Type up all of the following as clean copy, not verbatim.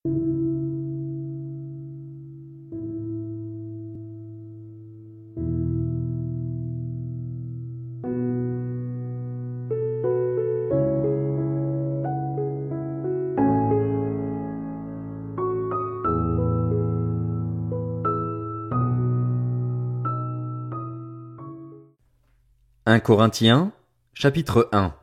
1 Corinthiens, chapitre 1.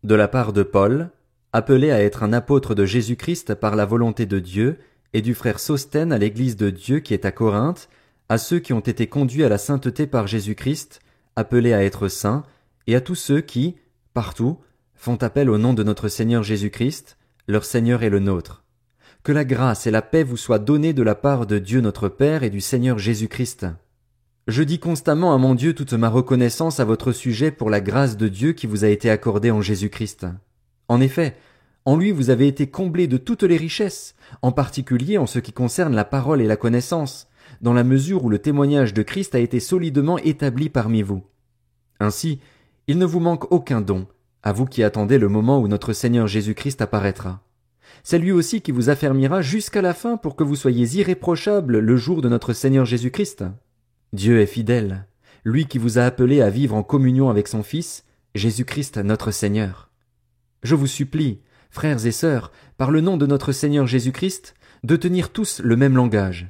De la part de Paul, appelé à être un apôtre de Jésus-Christ par la volonté de Dieu, et du frère Sosthène à l'église de Dieu qui est à Corinthe, à ceux qui ont été conduits à la sainteté par Jésus-Christ, appelés à être saints, et à tous ceux qui, partout, font appel au nom de notre Seigneur Jésus-Christ, leur Seigneur et le nôtre. Que la grâce et la paix vous soient données de la part de Dieu notre Père et du Seigneur Jésus-Christ. Je dis constamment à mon Dieu toute ma reconnaissance à votre sujet pour la grâce de Dieu qui vous a été accordée en Jésus-Christ. En effet, en lui vous avez été comblés de toutes les richesses, en particulier en ce qui concerne la parole et la connaissance, dans la mesure où le témoignage de Christ a été solidement établi parmi vous. Ainsi, il ne vous manque aucun don, à vous qui attendez le moment où notre Seigneur Jésus-Christ apparaîtra. C'est lui aussi qui vous affermira jusqu'à la fin pour que vous soyez irréprochables le jour de notre Seigneur Jésus-Christ. Dieu est fidèle, lui qui vous a appelé à vivre en communion avec son Fils, Jésus-Christ notre Seigneur. Je vous supplie, frères et sœurs, par le nom de notre Seigneur Jésus-Christ, de tenir tous le même langage,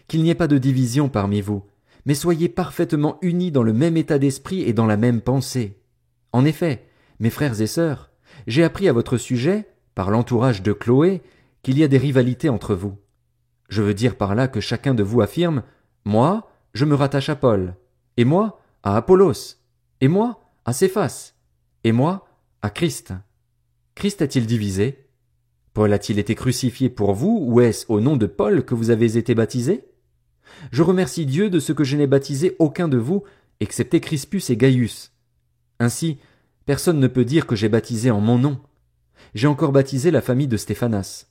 qu'il n'y ait pas de division parmi vous, mais soyez parfaitement unis dans le même état d'esprit et dans la même pensée. En effet, mes frères et sœurs, j'ai appris à votre sujet, par l'entourage de Chloé, qu'il y a des rivalités entre vous. Je veux dire par là que chacun de vous affirme « Moi, je me rattache à Paul, et moi, à Apollos, et moi, à Céphas, et moi, à Christ. Christ a-t-il divisé? Paul a-t-il été crucifié pour vous, ou est-ce au nom de Paul que vous avez été baptisés? Je remercie Dieu de ce que je n'ai baptisé aucun de vous, excepté Crispus et Gaius. Ainsi, personne ne peut dire que j'ai baptisé en mon nom. J'ai encore baptisé la famille de Stéphanas.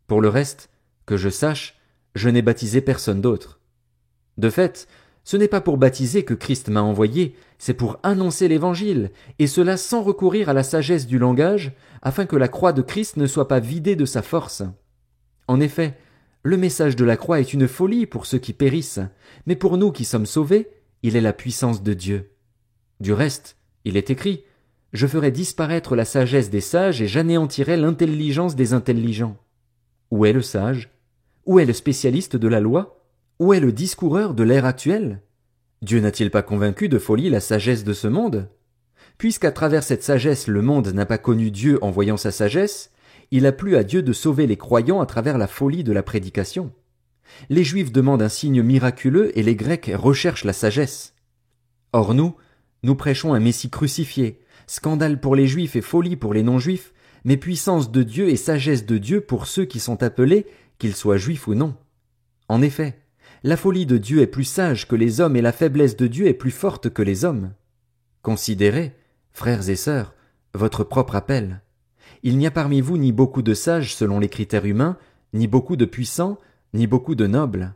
Pour le reste, que je sache, je n'ai baptisé personne d'autre. De fait, ce n'est pas pour baptiser que Christ m'a envoyé, c'est pour annoncer l'Évangile, et cela sans recourir à la sagesse du langage, afin que la croix de Christ ne soit pas vidée de sa force. En effet, le message de la croix est une folie pour ceux qui périssent, mais pour nous qui sommes sauvés, il est la puissance de Dieu. Du reste, il est écrit, « Je ferai disparaître la sagesse des sages et j'anéantirai l'intelligence des intelligents. » Où est le sage? Où est le spécialiste de la loi? Où est le discoureur de l'ère actuelle? Dieu n'a-t-il pas convaincu de folie la sagesse de ce monde? Puisqu'à travers cette sagesse le monde n'a pas connu Dieu en voyant sa sagesse, il a plu à Dieu de sauver les croyants à travers la folie de la prédication. Les Juifs demandent un signe miraculeux et les Grecs recherchent la sagesse. Or nous prêchons un Messie crucifié, scandale pour les Juifs et folie pour les non-Juifs, mais puissance de Dieu et sagesse de Dieu pour ceux qui sont appelés, qu'ils soient Juifs ou non. En effet, la folie de Dieu est plus sage que les hommes et la faiblesse de Dieu est plus forte que les hommes. Considérez, frères et sœurs, votre propre appel. Il n'y a parmi vous ni beaucoup de sages selon les critères humains, ni beaucoup de puissants, ni beaucoup de nobles.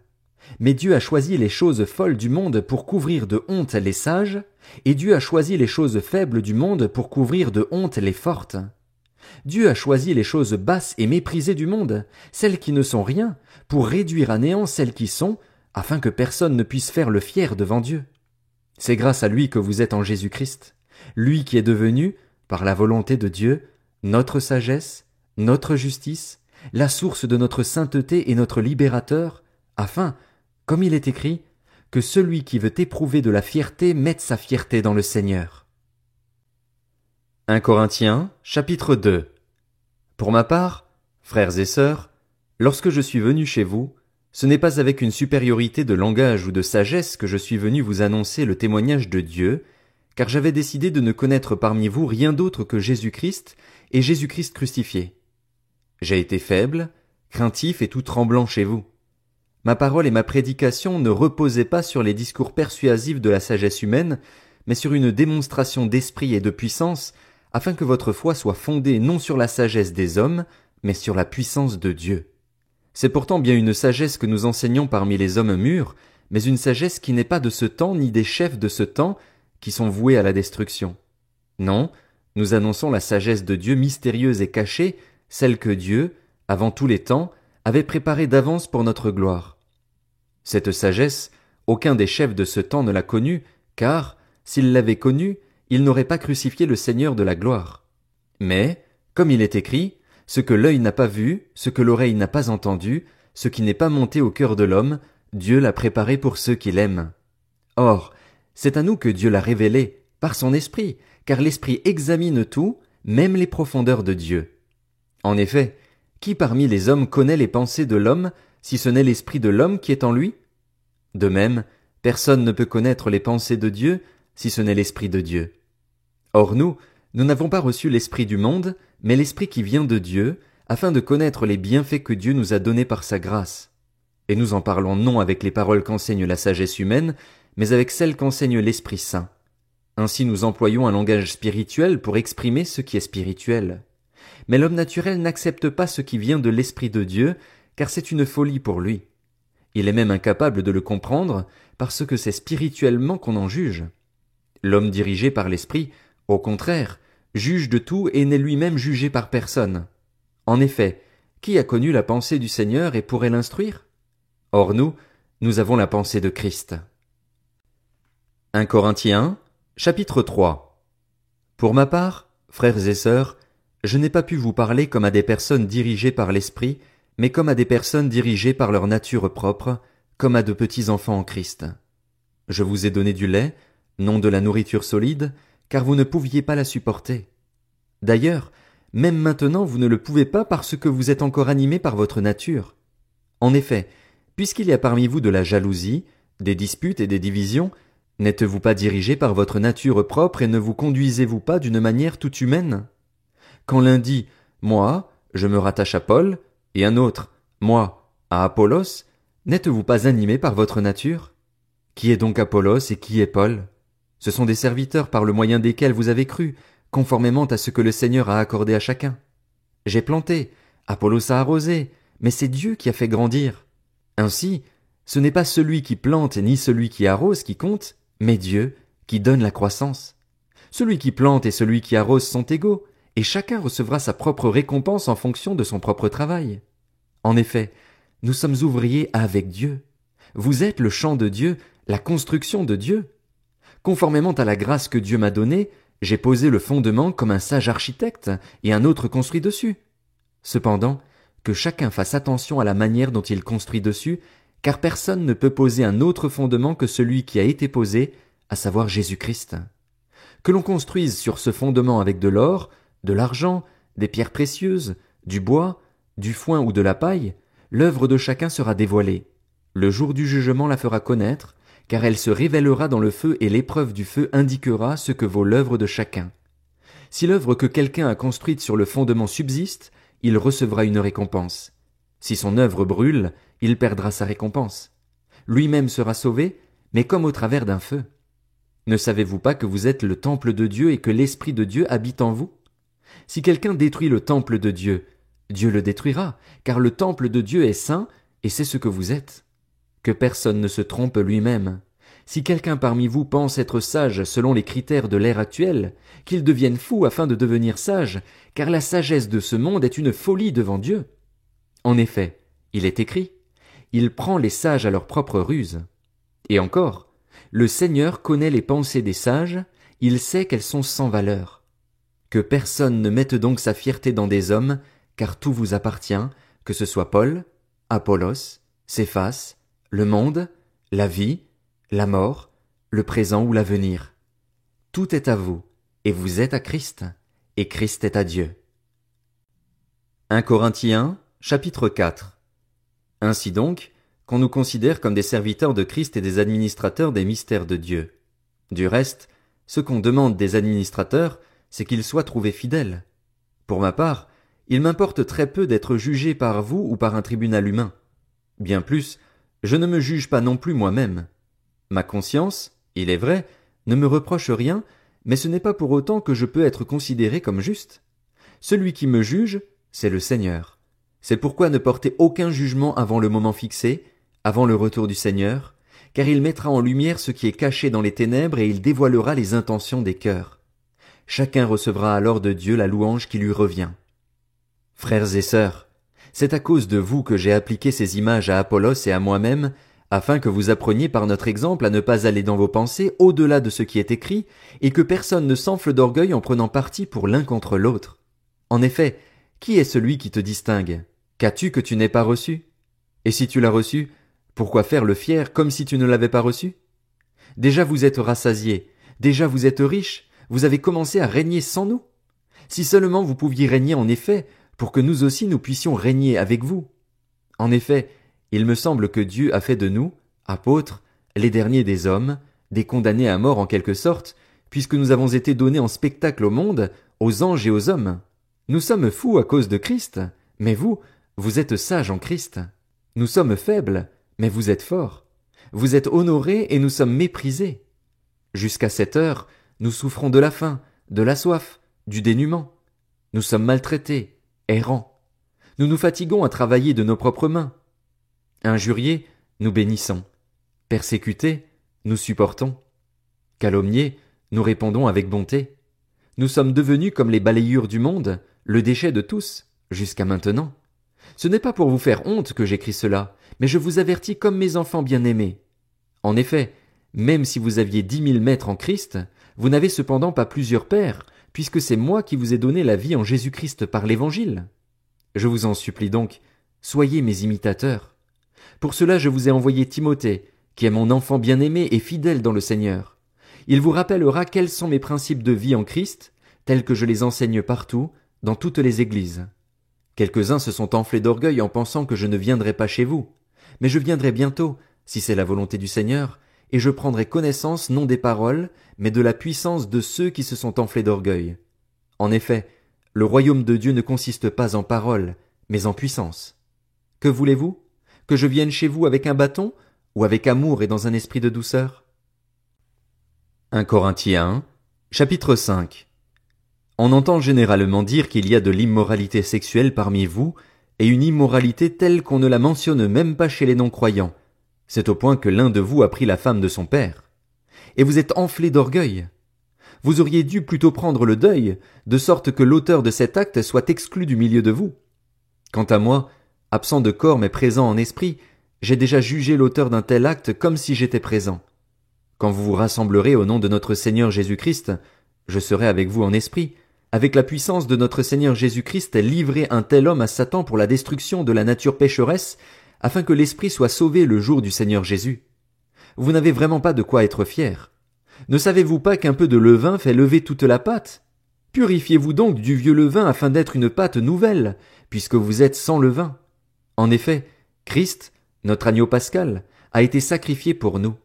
Mais Dieu a choisi les choses folles du monde pour couvrir de honte les sages, et Dieu a choisi les choses faibles du monde pour couvrir de honte les fortes. Dieu a choisi les choses basses et méprisées du monde, celles qui ne sont rien, pour réduire à néant celles qui sont, afin que personne ne puisse faire le fier devant Dieu. C'est grâce à lui que vous êtes en Jésus-Christ, lui qui est devenu, par la volonté de Dieu, notre sagesse, notre justice, la source de notre sainteté et notre libérateur, afin, comme il est écrit, que celui qui veut éprouver de la fierté mette sa fierté dans le Seigneur. 1 Corinthiens, chapitre 2. Pour ma part, frères et sœurs, lorsque je suis venu chez vous, ce n'est pas avec une supériorité de langage ou de sagesse que je suis venu vous annoncer le témoignage de Dieu, car j'avais décidé de ne connaître parmi vous rien d'autre que Jésus-Christ et Jésus-Christ crucifié. J'ai été faible, craintif et tout tremblant chez vous. Ma parole et ma prédication ne reposaient pas sur les discours persuasifs de la sagesse humaine, mais sur une démonstration d'esprit et de puissance, afin que votre foi soit fondée non sur la sagesse des hommes, mais sur la puissance de Dieu. C'est pourtant bien une sagesse que nous enseignons parmi les hommes mûrs, mais une sagesse qui n'est pas de ce temps ni des chefs de ce temps, qui sont voués à la destruction. Non, nous annonçons la sagesse de Dieu mystérieuse et cachée, celle que Dieu, avant tous les temps, avait préparée d'avance pour notre gloire. Cette sagesse, aucun des chefs de ce temps ne l'a connue, car, s'ils l'avaient connue, ils n'auraient pas crucifié le Seigneur de la gloire. Mais, comme il est écrit, ce que l'œil n'a pas vu, ce que l'oreille n'a pas entendu, ce qui n'est pas monté au cœur de l'homme, Dieu l'a préparé pour ceux qui l'aiment. Or, c'est à nous que Dieu l'a révélé, par son esprit, car l'esprit examine tout, même les profondeurs de Dieu. En effet, qui parmi les hommes connaît les pensées de l'homme, si ce n'est l'esprit de l'homme qui est en lui? De même, personne ne peut connaître les pensées de Dieu, si ce n'est l'esprit de Dieu. Or nous n'avons pas reçu l'esprit du monde, mais l'esprit qui vient de Dieu, afin de connaître les bienfaits que Dieu nous a donnés par sa grâce. Et nous en parlons non avec les paroles qu'enseigne la sagesse humaine, mais avec celles qu'enseigne l'Esprit Saint. Ainsi nous employons un langage spirituel pour exprimer ce qui est spirituel. Mais l'homme naturel n'accepte pas ce qui vient de l'Esprit de Dieu, car c'est une folie pour lui. Il est même incapable de le comprendre, parce que c'est spirituellement qu'on en juge. L'homme dirigé par l'Esprit, au contraire, juge de tout et n'est lui-même jugé par personne. En effet, qui a connu la pensée du Seigneur et pourrait l'instruire? Or nous avons la pensée de Christ. 1 Corinthiens, chapitre 3. Pour ma part, frères et sœurs, je n'ai pas pu vous parler comme à des personnes dirigées par l'Esprit, mais comme à des personnes dirigées par leur nature propre, comme à de petits enfants en Christ. Je vous ai donné du lait, non de la nourriture solide, car vous ne pouviez pas la supporter. D'ailleurs, même maintenant vous ne le pouvez pas parce que vous êtes encore animés par votre nature. En effet, puisqu'il y a parmi vous de la jalousie, des disputes et des divisions, n'êtes-vous pas dirigés par votre nature propre et ne vous conduisez-vous pas d'une manière toute humaine? Quand l'un dit « Moi, je me rattache à Paul » et un autre « Moi, à Apollos », n'êtes-vous pas animés par votre nature? Qui est donc Apollos et qui est Paul? Ce sont des serviteurs par le moyen desquels vous avez cru, conformément à ce que le Seigneur a accordé à chacun. J'ai planté, Apollos a arrosé, mais c'est Dieu qui a fait grandir. Ainsi, ce n'est pas celui qui plante ni celui qui arrose qui compte, mais Dieu qui donne la croissance. Celui qui plante et celui qui arrose sont égaux, et chacun recevra sa propre récompense en fonction de son propre travail. En effet, nous sommes ouvriers avec Dieu. Vous êtes le champ de Dieu, la construction de Dieu. Conformément à la grâce que Dieu m'a donnée, j'ai posé le fondement comme un sage architecte, et un autre construit dessus. Cependant, que chacun fasse attention à la manière dont il construit dessus, car personne ne peut poser un autre fondement que celui qui a été posé, à savoir Jésus-Christ. Que l'on construise sur ce fondement avec de l'or, de l'argent, des pierres précieuses, du bois, du foin ou de la paille, l'œuvre de chacun sera dévoilée. Le jour du jugement la fera connaître, car elle se révélera dans le feu et l'épreuve du feu indiquera ce que vaut l'œuvre de chacun. Si l'œuvre que quelqu'un a construite sur le fondement subsiste, il recevra une récompense. Si son œuvre brûle, il perdra sa récompense. Lui-même sera sauvé, mais comme au travers d'un feu. Ne savez-vous pas que vous êtes le temple de Dieu et que l'Esprit de Dieu habite en vous? Si quelqu'un détruit le temple de Dieu, Dieu le détruira, car le temple de Dieu est saint, et c'est ce que vous êtes. Que personne ne se trompe lui-même. Si quelqu'un parmi vous pense être sage selon les critères de l'ère actuelle, qu'il devienne fou afin de devenir sage, car la sagesse de ce monde est une folie devant Dieu. En effet, il est écrit, « Il prend les sages à leur propre ruse. » Et encore, « Le Seigneur connaît les pensées des sages, il sait qu'elles sont sans valeur. » Que personne ne mette donc sa fierté dans des hommes, car tout vous appartient, que ce soit Paul, Apollos, Céphas, le monde, la vie, la mort, le présent ou l'avenir. Tout est à vous, et vous êtes à Christ, et Christ est à Dieu. 1 Corinthiens, chapitre 4. Ainsi donc, qu'on nous considère comme des serviteurs de Christ et des administrateurs des mystères de Dieu. Du reste, ce qu'on demande des administrateurs, c'est qu'ils soient trouvés fidèles. Pour ma part, il m'importe très peu d'être jugé par vous ou par un tribunal humain. Bien plus, je ne me juge pas non plus moi-même. Ma conscience, il est vrai, ne me reproche rien, mais ce n'est pas pour autant que je peux être considéré comme juste. Celui qui me juge, c'est le Seigneur. C'est pourquoi ne portez aucun jugement avant le moment fixé, avant le retour du Seigneur, car il mettra en lumière ce qui est caché dans les ténèbres et il dévoilera les intentions des cœurs. Chacun recevra alors de Dieu la louange qui lui revient. Frères et sœurs, C'est à cause de vous que j'ai appliqué ces images à Apollos et à moi-même, afin que vous appreniez par notre exemple à ne pas aller dans vos pensées au-delà de ce qui est écrit, et que personne ne s'enfle d'orgueil en prenant parti pour l'un contre l'autre. En effet, qui est celui qui te distingue? Qu'as-tu que tu n'aies pas reçu? Et si tu l'as reçu, pourquoi faire le fier comme si tu ne l'avais pas reçu? Déjà vous êtes rassasiés, déjà vous êtes riches, vous avez commencé à régner sans nous. Si seulement vous pouviez régner en effet, pour que nous aussi nous puissions régner avec vous. En effet, il me semble que Dieu a fait de nous, apôtres, les derniers des hommes, des condamnés à mort en quelque sorte, puisque nous avons été donnés en spectacle au monde, aux anges et aux hommes. Nous sommes fous à cause de Christ, mais vous êtes sages en Christ. Nous sommes faibles, mais vous êtes forts. Vous êtes honorés et nous sommes méprisés. Jusqu'à cette heure, nous souffrons de la faim, de la soif, du dénuement. Nous sommes maltraités, errants. Nous nous fatiguons à travailler de nos propres mains. Injuriés, nous bénissons. Persécutés, nous supportons. Calomniés, nous répondons avec bonté. Nous sommes devenus comme les balayures du monde, le déchet de tous, jusqu'à maintenant. Ce n'est pas pour vous faire honte que j'écris cela, mais je vous avertis comme mes enfants bien-aimés. En effet, même si vous aviez 10 000 maîtres en Christ, vous n'avez cependant pas plusieurs pères, puisque c'est moi qui vous ai donné la vie en Jésus-Christ par l'Évangile. Je vous en supplie donc, soyez mes imitateurs. Pour cela je vous ai envoyé Timothée, qui est mon enfant bien-aimé et fidèle dans le Seigneur. Il vous rappellera quels sont mes principes de vie en Christ, tels que je les enseigne partout, dans toutes les églises. Quelques-uns se sont enflés d'orgueil en pensant que je ne viendrai pas chez vous. Mais je viendrai bientôt, si c'est la volonté du Seigneur, et je prendrai connaissance non des paroles, mais de la puissance de ceux qui se sont enflés d'orgueil. En effet, le royaume de Dieu ne consiste pas en paroles, mais en puissance. Que voulez-vous? Que je vienne chez vous avec un bâton, ou avec amour et dans un esprit de douceur? 1 Corinthiens, chapitre 5. On entend généralement dire qu'il y a de l'immoralité sexuelle parmi vous, et une immoralité telle qu'on ne la mentionne même pas chez les non-croyants. C'est au point que l'un de vous a pris la femme de son père. Et vous êtes enflés d'orgueil. Vous auriez dû plutôt prendre le deuil, de sorte que l'auteur de cet acte soit exclu du milieu de vous. Quant à moi, absent de corps mais présent en esprit, j'ai déjà jugé l'auteur d'un tel acte comme si j'étais présent. Quand vous vous rassemblerez au nom de notre Seigneur Jésus-Christ, je serai avec vous en esprit. Avec la puissance de notre Seigneur Jésus-Christ, livrer un tel homme à Satan pour la destruction de la nature pécheresse, afin que l'esprit soit sauvé le jour du Seigneur Jésus. Vous n'avez vraiment pas de quoi être fier. Ne savez-vous pas qu'un peu de levain fait lever toute la pâte? Purifiez-vous donc du vieux levain afin d'être une pâte nouvelle, puisque vous êtes sans levain. En effet, Christ, notre agneau pascal, a été sacrifié pour nous.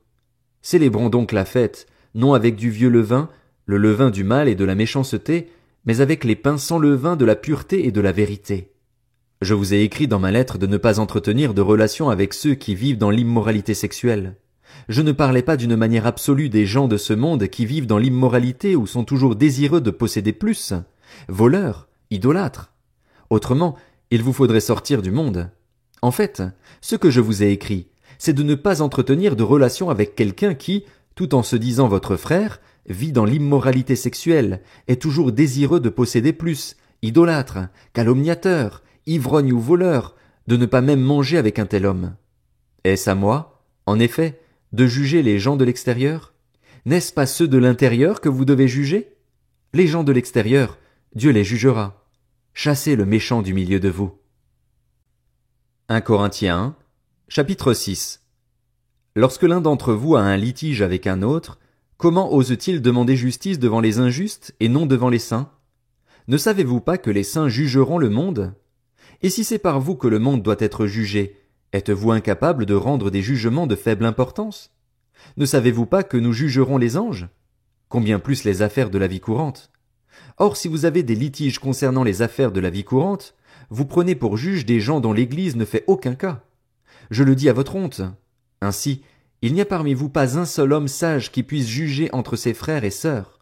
Célébrons donc la fête, non avec du vieux levain, le levain du mal et de la méchanceté, mais avec les pains sans levain de la pureté et de la vérité. Je vous ai écrit dans ma lettre de ne pas entretenir de relations avec ceux qui vivent dans l'immoralité sexuelle. Je ne parlais pas d'une manière absolue des gens de ce monde qui vivent dans l'immoralité ou sont toujours désireux de posséder plus, voleurs, idolâtres. Autrement, il vous faudrait sortir du monde. En fait, ce que je vous ai écrit, c'est de ne pas entretenir de relations avec quelqu'un qui, tout en se disant votre frère, vit dans l'immoralité sexuelle, est toujours désireux de posséder plus, idolâtre, calomniateur, ivrogne ou voleur, de ne pas même manger avec un tel homme. Est-ce à moi, en effet, de juger les gens de l'extérieur? N'est-ce pas ceux de l'intérieur que vous devez juger? Les gens de l'extérieur, Dieu les jugera. Chassez le méchant du milieu de vous. 1 Corinthiens, chapitre 6. Lorsque l'un d'entre vous a un litige avec un autre, comment ose-t-il demander justice devant les injustes et non devant les saints? Ne savez-vous pas que les saints jugeront le monde? Et si c'est par vous que le monde doit être jugé, êtes-vous incapable de rendre des jugements de faible importance? Ne savez-vous pas que nous jugerons les anges? Combien plus les affaires de la vie courante? Or, si vous avez des litiges concernant les affaires de la vie courante, vous prenez pour juge des gens dont l'Église ne fait aucun cas. Je le dis à votre honte. Ainsi, il n'y a parmi vous pas un seul homme sage qui puisse juger entre ses frères et sœurs.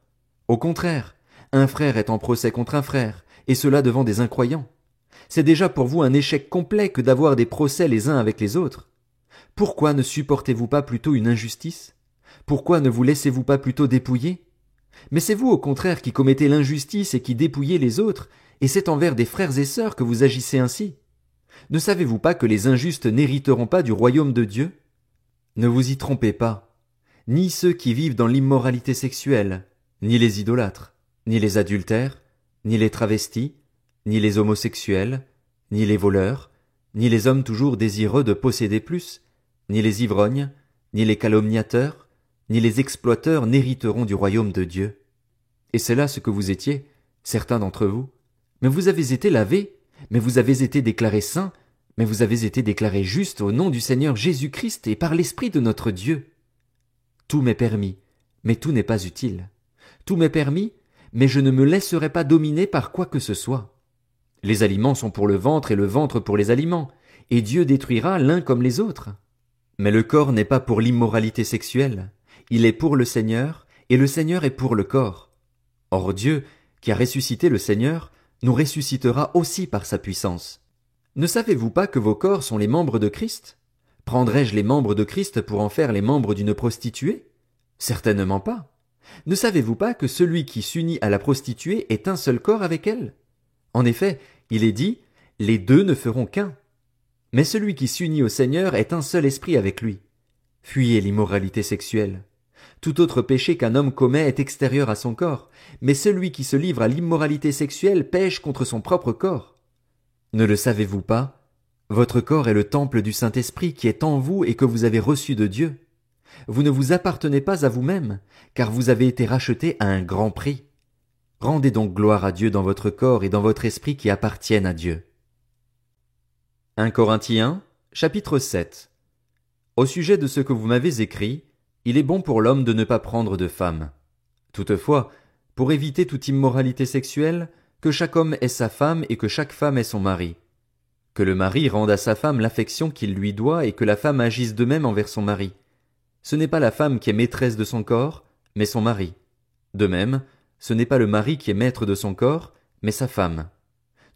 Au contraire, un frère est en procès contre un frère, et cela devant des incroyants. C'est déjà pour vous un échec complet que d'avoir des procès les uns avec les autres. Pourquoi ne supportez-vous pas plutôt une injustice? Pourquoi ne vous laissez-vous pas plutôt dépouiller? Mais c'est vous au contraire qui commettez l'injustice et qui dépouillez les autres, et c'est envers des frères et sœurs que vous agissez ainsi. Ne savez-vous pas que les injustes n'hériteront pas du royaume de Dieu? Ne vous y trompez pas. Ni ceux qui vivent dans l'immoralité sexuelle, ni les idolâtres, ni les adultères, ni les travestis, ni les homosexuels, ni les voleurs, ni les hommes toujours désireux de posséder plus, ni les ivrognes, ni les calomniateurs, ni les exploiteurs n'hériteront du royaume de Dieu. Et c'est là ce que vous étiez, certains d'entre vous. Mais vous avez été lavés, mais vous avez été déclarés saints, mais vous avez été déclarés justes au nom du Seigneur Jésus-Christ et par l'Esprit de notre Dieu. Tout m'est permis, mais tout n'est pas utile. Tout m'est permis, mais je ne me laisserai pas dominer par quoi que ce soit. Les aliments sont pour le ventre et le ventre pour les aliments, et Dieu détruira l'un comme les autres. Mais le corps n'est pas pour l'immoralité sexuelle, il est pour le Seigneur, et le Seigneur est pour le corps. Or Dieu, qui a ressuscité le Seigneur, nous ressuscitera aussi par sa puissance. Ne savez-vous pas que vos corps sont les membres de Christ? Prendrais-je les membres de Christ pour en faire les membres d'une prostituée? Certainement pas. Ne savez-vous pas que celui qui s'unit à la prostituée est un seul corps avec elle? En effet, il est dit, les deux ne feront qu'un. Mais celui qui s'unit au Seigneur est un seul esprit avec lui. Fuyez l'immoralité sexuelle. Tout autre péché qu'un homme commet est extérieur à son corps, mais celui qui se livre à l'immoralité sexuelle pêche contre son propre corps. Ne le savez-vous pas? Votre corps est le temple du Saint-Esprit qui est en vous et que vous avez reçu de Dieu. Vous ne vous appartenez pas à vous-même, car vous avez été rachetés à un grand prix. Rendez donc gloire à Dieu dans votre corps et dans votre esprit qui appartiennent à Dieu. 1 Corinthiens, chapitre 7. Au sujet de ce que vous m'avez écrit, il est bon pour l'homme de ne pas prendre de femme. Toutefois, pour éviter toute immoralité sexuelle, que chaque homme ait sa femme et que chaque femme ait son mari. Que le mari rende à sa femme l'affection qu'il lui doit et que la femme agisse de même envers son mari. Ce n'est pas la femme qui est maîtresse de son corps, mais son mari. De même, ce n'est pas le mari qui est maître de son corps, mais sa femme.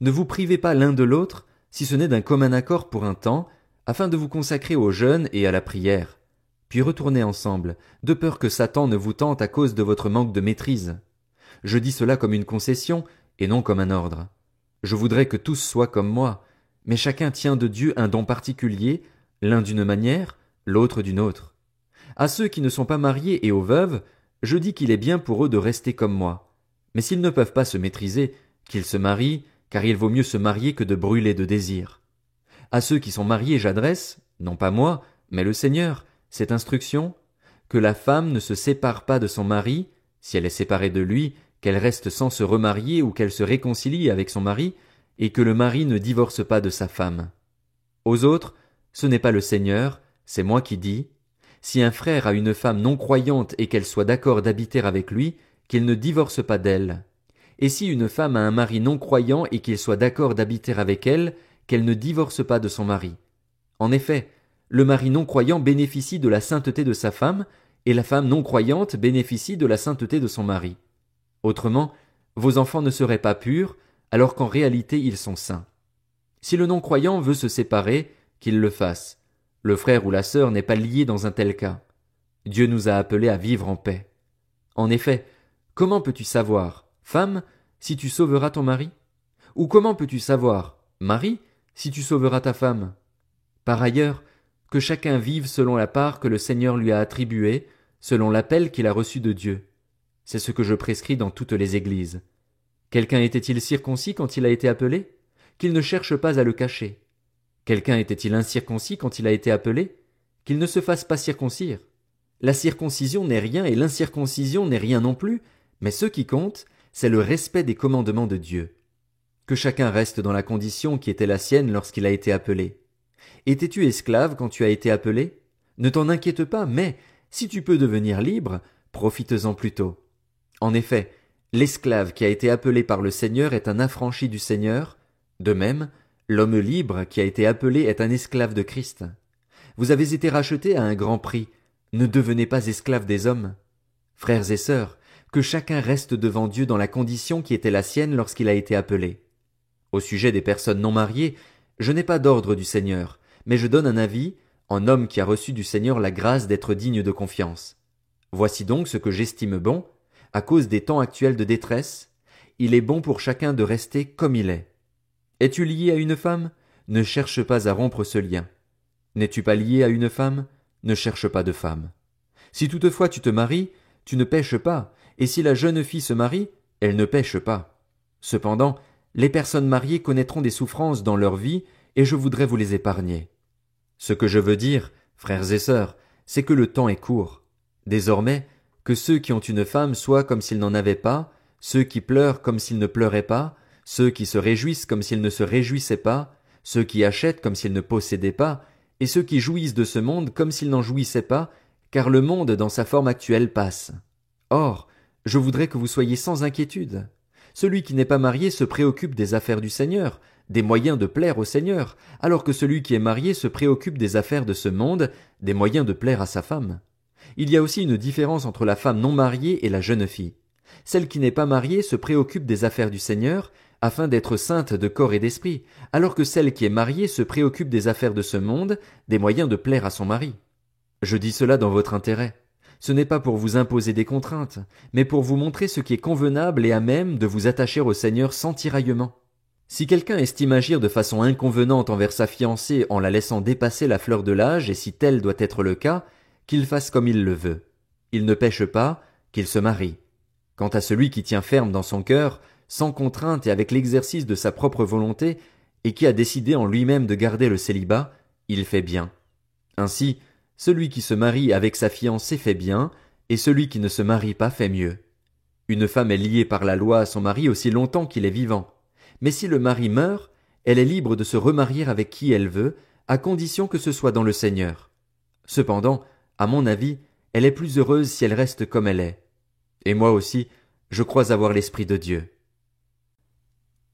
Ne vous privez pas l'un de l'autre, si ce n'est d'un commun accord pour un temps, afin de vous consacrer au jeûne et à la prière. Puis retournez ensemble, de peur que Satan ne vous tente à cause de votre manque de maîtrise. Je dis cela comme une concession, et non comme un ordre. Je voudrais que tous soient comme moi, mais chacun tient de Dieu un don particulier, l'un d'une manière, l'autre d'une autre. À ceux qui ne sont pas mariés et aux veuves, je dis qu'il est bien pour eux de rester comme moi. Mais s'ils ne peuvent pas se maîtriser, qu'ils se marient, car il vaut mieux se marier que de brûler de désir. À ceux qui sont mariés j'adresse, non pas moi, mais le Seigneur, cette instruction, que la femme ne se sépare pas de son mari, si elle est séparée de lui, qu'elle reste sans se remarier ou qu'elle se réconcilie avec son mari, et que le mari ne divorce pas de sa femme. Aux autres, ce n'est pas le Seigneur, c'est moi qui dis, si un frère a une femme non croyante et qu'elle soit d'accord d'habiter avec lui, qu'il ne divorce pas d'elle. Et si une femme a un mari non croyant et qu'il soit d'accord d'habiter avec elle, qu'elle ne divorce pas de son mari. En effet, le mari non croyant bénéficie de la sainteté de sa femme, et la femme non croyante bénéficie de la sainteté de son mari. Autrement, vos enfants ne seraient pas purs, alors qu'en réalité ils sont saints. Si le non-croyant veut se séparer, qu'il le fasse. Le frère ou la sœur n'est pas lié dans un tel cas. Dieu nous a appelés à vivre en paix. En effet, comment peux-tu savoir, femme, si tu sauveras ton mari? Ou comment peux-tu savoir, mari, si tu sauveras ta femme? Par ailleurs, que chacun vive selon la part que le Seigneur lui a attribuée, selon l'appel qu'il a reçu de Dieu. C'est ce que je prescris dans toutes les églises. Quelqu'un était-il circoncis quand il a été appelé? Qu'il ne cherche pas à le cacher. Quelqu'un était-il incirconcis quand il a été appelé? Qu'il ne se fasse pas circoncire. La circoncision n'est rien et l'incirconcision n'est rien non plus, mais ce qui compte, c'est le respect des commandements de Dieu. Que chacun reste dans la condition qui était la sienne lorsqu'il a été appelé. Étais-tu esclave quand tu as été appelé? Ne t'en inquiète pas, mais, si tu peux devenir libre, profites-en plutôt. En effet, l'esclave qui a été appelé par le Seigneur est un affranchi du Seigneur. De même, l'homme libre qui a été appelé est un esclave de Christ. Vous avez été rachetés à un grand prix. Ne devenez pas esclaves des hommes. Frères et sœurs, que chacun reste devant Dieu dans la condition qui était la sienne lorsqu'il a été appelé. Au sujet des personnes non mariées, je n'ai pas d'ordre du Seigneur, mais je donne un avis, en homme qui a reçu du Seigneur la grâce d'être digne de confiance. Voici donc ce que j'estime bon, à cause des temps actuels de détresse, il est bon pour chacun de rester comme il est. Es-tu lié à une femme? ne cherche pas à rompre ce lien. N'es-tu pas lié à une femme? Ne cherche pas de femme. Si toutefois tu te maries, tu ne pèches pas, et si la jeune fille se marie, elle ne pèche pas. Cependant, les personnes mariées connaîtront des souffrances dans leur vie, et je voudrais vous les épargner. Ce que je veux dire, frères et sœurs, c'est que le temps est court. Désormais, que ceux qui ont une femme soient comme s'ils n'en avaient pas, ceux qui pleurent comme s'ils ne pleuraient pas, ceux qui se réjouissent comme s'ils ne se réjouissaient pas, ceux qui achètent comme s'ils ne possédaient pas, et ceux qui jouissent de ce monde comme s'ils n'en jouissaient pas, car le monde dans sa forme actuelle passe. Or, je voudrais que vous soyez sans inquiétude. Celui qui n'est pas marié se préoccupe des affaires du Seigneur, des moyens de plaire au Seigneur, alors que celui qui est marié se préoccupe des affaires de ce monde, des moyens de plaire à sa femme. Il y a aussi une différence entre la femme non mariée et la jeune fille. Celle qui n'est pas mariée se préoccupe des affaires du Seigneur, afin d'être sainte de corps et d'esprit, alors que celle qui est mariée se préoccupe des affaires de ce monde, des moyens de plaire à son mari. Je dis cela dans votre intérêt. Ce n'est pas pour vous imposer des contraintes, mais pour vous montrer ce qui est convenable et à même de vous attacher au Seigneur sans tiraillement. Si quelqu'un estime agir de façon inconvenante envers sa fiancée en la laissant dépasser la fleur de l'âge, et si tel doit être le cas, qu'il fasse comme il le veut. Il ne pèche pas, qu'il se marie. Quant à celui qui tient ferme dans son cœur, sans contrainte et avec l'exercice de sa propre volonté, et qui a décidé en lui-même de garder le célibat, il fait bien. Ainsi, celui qui se marie avec sa fiancée fait bien, et celui qui ne se marie pas fait mieux. Une femme est liée par la loi à son mari aussi longtemps qu'il est vivant. Mais si le mari meurt, elle est libre de se remarier avec qui elle veut, à condition que ce soit dans le Seigneur. Cependant, à mon avis, elle est plus heureuse si elle reste comme elle est. Et moi aussi, je crois avoir l'Esprit de Dieu.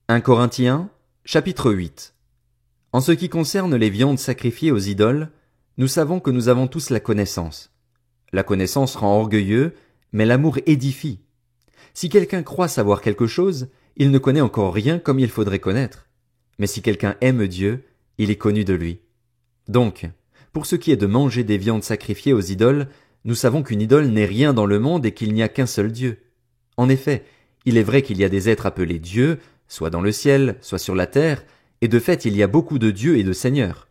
1 Corinthiens, chapitre 8. En ce qui concerne les viandes sacrifiées aux idoles, nous savons que nous avons tous la connaissance. La connaissance rend orgueilleux, mais l'amour édifie. Si quelqu'un croit savoir quelque chose, il ne connaît encore rien comme il faudrait connaître. Mais si quelqu'un aime Dieu, il est connu de lui. Donc, pour ce qui est de manger des viandes sacrifiées aux idoles, nous savons qu'une idole n'est rien dans le monde et qu'il n'y a qu'un seul Dieu. En effet, il est vrai qu'il y a des êtres appelés dieux, soit dans le ciel, soit sur la terre, et de fait il y a beaucoup de dieux et de seigneurs.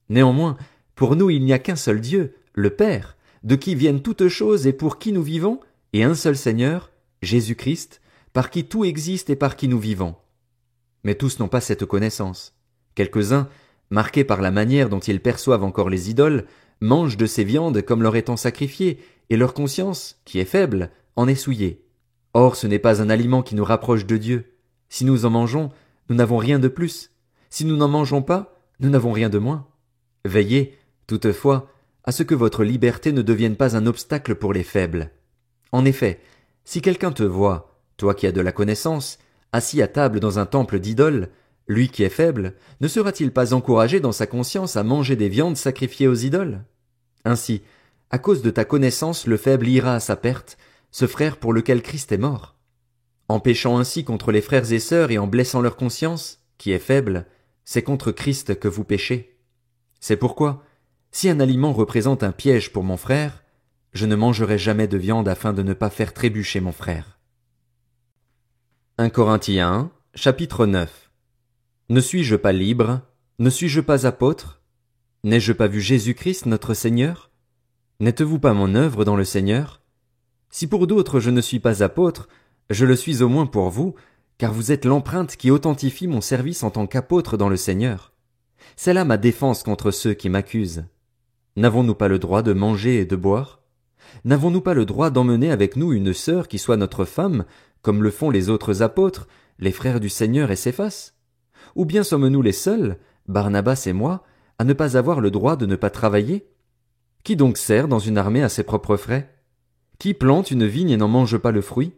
Néanmoins, pour nous il n'y a qu'un seul Dieu, le Père, de qui viennent toutes choses et pour qui nous vivons, et un seul Seigneur, Jésus-Christ, par qui tout existe et par qui nous vivons. Mais tous n'ont pas cette connaissance. Quelques-uns, marqués par la manière dont ils perçoivent encore les idoles, mangent de ces viandes comme leur étant sacrifiées, et leur conscience, qui est faible, en est souillée. Or ce n'est pas un aliment qui nous rapproche de Dieu. Si nous en mangeons, nous n'avons rien de plus. Si nous n'en mangeons pas, nous n'avons rien de moins. Veillez, toutefois, à ce que votre liberté ne devienne pas un obstacle pour les faibles. En effet, si quelqu'un te voit, toi qui as de la connaissance, assis à table dans un temple d'idoles, lui qui est faible, ne sera-t-il pas encouragé dans sa conscience à manger des viandes sacrifiées aux idoles? Ainsi, à cause de ta connaissance, le faible ira à sa perte, ce frère pour lequel Christ est mort. En péchant ainsi contre les frères et sœurs et en blessant leur conscience, qui est faible, c'est contre Christ que vous péchez. C'est pourquoi, si un aliment représente un piège pour mon frère, je ne mangerai jamais de viande afin de ne pas faire trébucher mon frère. 1 Corinthiens, chapitre 9. Ne suis-je pas libre? Ne suis-je pas apôtre? N'ai-je pas vu Jésus-Christ notre Seigneur? N'êtes-vous pas mon œuvre dans le Seigneur? Si pour d'autres je ne suis pas apôtre, je le suis au moins pour vous, car vous êtes l'empreinte qui authentifie mon service en tant qu'apôtre dans le Seigneur. C'est là ma défense contre ceux qui m'accusent. N'avons-nous pas le droit de manger et de boire? N'avons-nous pas le droit d'emmener avec nous une sœur qui soit notre femme, comme le font les autres apôtres, les frères du Seigneur et Céphas? Ou bien sommes-nous les seuls, Barnabas et moi, à ne pas avoir le droit de ne pas travailler? Qui donc sert dans une armée à ses propres frais? Qui plante une vigne et n'en mange pas le fruit?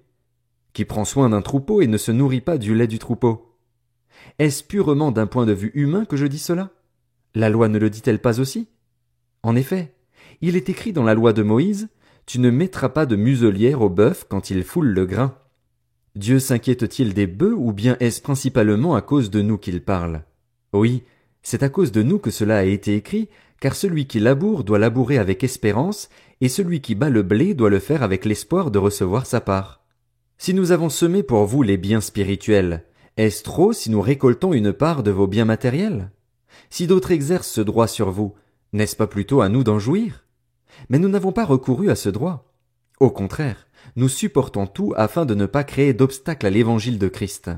Qui prend soin d'un troupeau et ne se nourrit pas du lait du troupeau? Est-ce purement d'un point de vue humain que je dis cela? La loi ne le dit-elle pas aussi? En effet, il est écrit dans la loi de Moïse, « Tu ne mettras pas de muselière au bœuf quand il foule le grain. » Dieu s'inquiète-t-il des bœufs ou bien est-ce principalement à cause de nous qu'il parle? Oui, c'est à cause de nous que cela a été écrit, car celui qui laboure doit labourer avec espérance, et celui qui bat le blé doit le faire avec l'espoir de recevoir sa part. Si nous avons semé pour vous les biens spirituels, est-ce trop si nous récoltons une part de vos biens matériels? Si d'autres exercent ce droit sur vous, n'est-ce pas plutôt à nous d'en jouir? Mais nous n'avons pas recouru à ce droit. Au contraire, nous supportons tout afin de ne pas créer d'obstacle à l'évangile de Christ.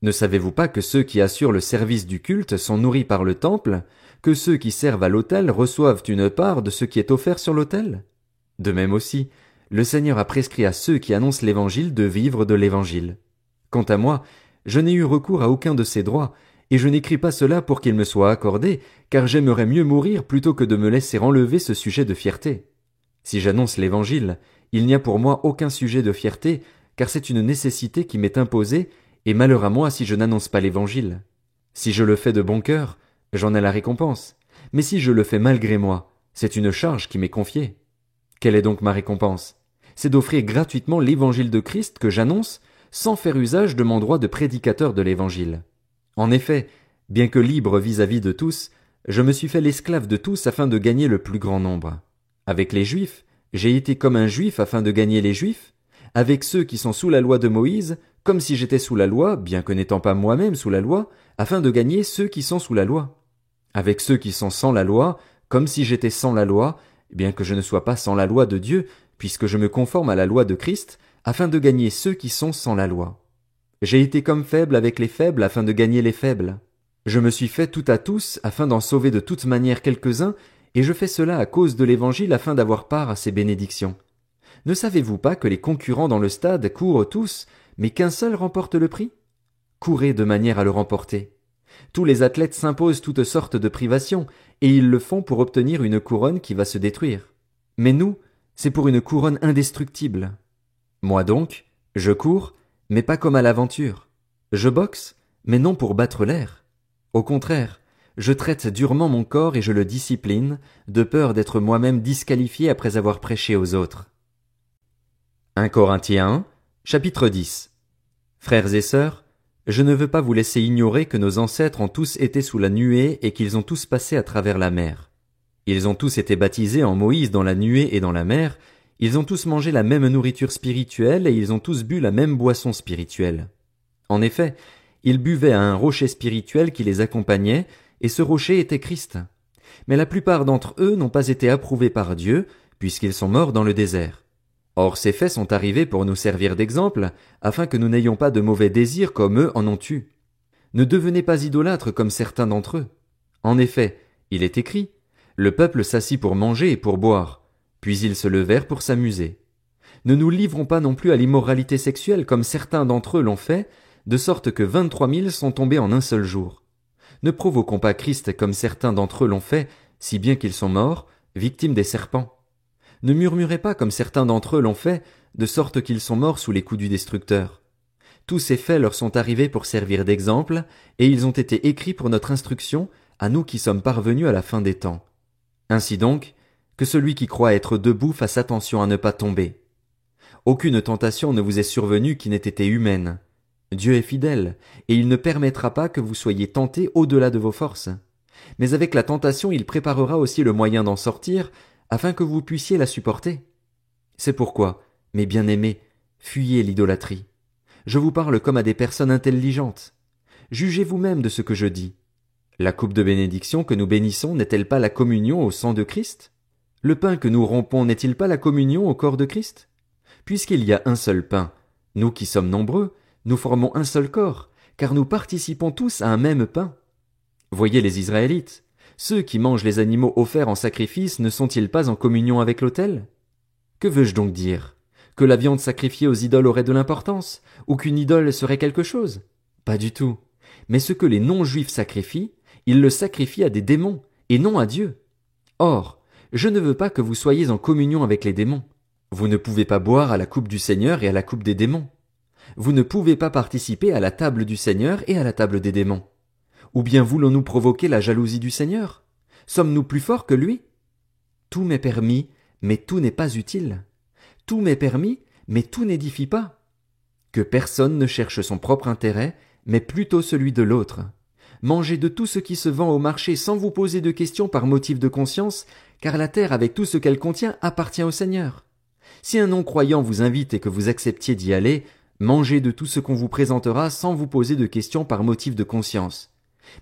Ne savez-vous pas que ceux qui assurent le service du culte sont nourris par le temple, que ceux qui servent à l'autel reçoivent une part de ce qui est offert sur l'autel? De même aussi, le Seigneur a prescrit à ceux qui annoncent l'évangile de vivre de l'évangile. Quant à moi, je n'ai eu recours à aucun de ces droits, et je n'écris pas cela pour qu'il me soit accordé, car j'aimerais mieux mourir plutôt que de me laisser enlever ce sujet de fierté. Si j'annonce l'évangile, il n'y a pour moi aucun sujet de fierté, car c'est une nécessité qui m'est imposée, et malheur à moi si je n'annonce pas l'évangile. Si je le fais de bon cœur, j'en ai la récompense, mais si je le fais malgré moi, c'est une charge qui m'est confiée. Quelle est donc ma récompense? C'est d'offrir gratuitement l'évangile de Christ que j'annonce, sans faire usage de mon droit de prédicateur de l'évangile. En effet, bien que libre vis-à-vis de tous, je me suis fait l'esclave de tous afin de gagner le plus grand nombre. Avec les Juifs, j'ai été comme un Juif afin de gagner les Juifs. Avec ceux qui sont sous la loi de Moïse, comme si j'étais sous la loi, bien que n'étant pas moi-même sous la loi, afin de gagner ceux qui sont sous la loi. Avec ceux qui sont sans la loi, comme si j'étais sans la loi, bien que je ne sois pas sans la loi de Dieu, puisque je me conforme à la loi de Christ, afin de gagner ceux qui sont sans la loi. J'ai été comme faible avec les faibles afin de gagner les faibles. Je me suis fait tout à tous afin d'en sauver de toute manière quelques-uns, et je fais cela à cause de l'évangile afin d'avoir part à ces bénédictions. Ne savez-vous pas que les concurrents dans le stade courent tous, mais qu'un seul remporte le prix? Courez de manière à le remporter. Tous les athlètes s'imposent toutes sortes de privations, et ils le font pour obtenir une couronne qui va se détruire. Mais nous, c'est pour une couronne indestructible. Moi donc, je cours, mais pas comme à l'aventure. Je boxe, mais non pour battre l'air. Au contraire, je traite durement mon corps et je le discipline, de peur d'être moi-même disqualifié après avoir prêché aux autres. 1 Corinthiens 1, chapitre 10. Frères et sœurs, je ne veux pas vous laisser ignorer que nos ancêtres ont tous été sous la nuée et qu'ils ont tous passé à travers la mer. Ils ont tous été baptisés en Moïse dans la nuée et dans la mer, ils ont tous mangé la même nourriture spirituelle et ils ont tous bu la même boisson spirituelle. En effet, ils buvaient à un rocher spirituel qui les accompagnait, et ce rocher était Christ. Mais la plupart d'entre eux n'ont pas été approuvés par Dieu, puisqu'ils sont morts dans le désert. Or ces faits sont arrivés pour nous servir d'exemple, afin que nous n'ayons pas de mauvais désirs comme eux en ont eu. Ne devenez pas idolâtres comme certains d'entre eux. En effet, il est écrit, le peuple s'assit pour manger et pour boire, puis ils se levèrent pour s'amuser. Ne nous livrons pas non plus à l'immoralité sexuelle comme certains d'entre eux l'ont fait, de sorte que 23 000 sont tombés en un seul jour. Ne provoquons pas Christ comme certains d'entre eux l'ont fait, si bien qu'ils sont morts, victimes des serpents. Ne murmurez pas comme certains d'entre eux l'ont fait, de sorte qu'ils sont morts sous les coups du destructeur. Tous ces faits leur sont arrivés pour servir d'exemple, et ils ont été écrits pour notre instruction, à nous qui sommes parvenus à la fin des temps. Ainsi donc, que celui qui croit être debout fasse attention à ne pas tomber. Aucune tentation ne vous est survenue qui n'ait été humaine. Dieu est fidèle, et il ne permettra pas que vous soyez tentés au-delà de vos forces. Mais avec la tentation, il préparera aussi le moyen d'en sortir, afin que vous puissiez la supporter. C'est pourquoi, mes bien-aimés, fuyez l'idolâtrie. Je vous parle comme à des personnes intelligentes. Jugez vous-même de ce que je dis. La coupe de bénédiction que nous bénissons n'est-elle pas la communion au sang de Christ? Le pain que nous rompons n'est-il pas la communion au corps de Christ? Puisqu'il y a un seul pain, nous qui sommes nombreux, nous formons un seul corps, car nous participons tous à un même pain. Voyez les Israélites, ceux qui mangent les animaux offerts en sacrifice ne sont-ils pas en communion avec l'autel? Que veux-je donc dire? Que la viande sacrifiée aux idoles aurait de l'importance, ou qu'une idole serait quelque chose? Pas du tout. Mais ce que les non-juifs sacrifient, ils le sacrifient à des démons, et non à Dieu. Or, je ne veux pas que vous soyez en communion avec les démons. Vous ne pouvez pas boire à la coupe du Seigneur et à la coupe des démons. Vous ne pouvez pas participer à la table du Seigneur et à la table des démons. Ou bien voulons-nous provoquer la jalousie du Seigneur? Sommes-nous plus forts que lui? Tout m'est permis, mais tout n'est pas utile. Tout m'est permis, mais tout n'édifie pas. Que personne ne cherche son propre intérêt, mais plutôt celui de l'autre. Mangez de tout ce qui se vend au marché sans vous poser de questions par motif de conscience, car la terre avec tout ce qu'elle contient appartient au Seigneur. Si un non-croyant vous invite et que vous acceptiez d'y aller, mangez de tout ce qu'on vous présentera sans vous poser de questions par motif de conscience.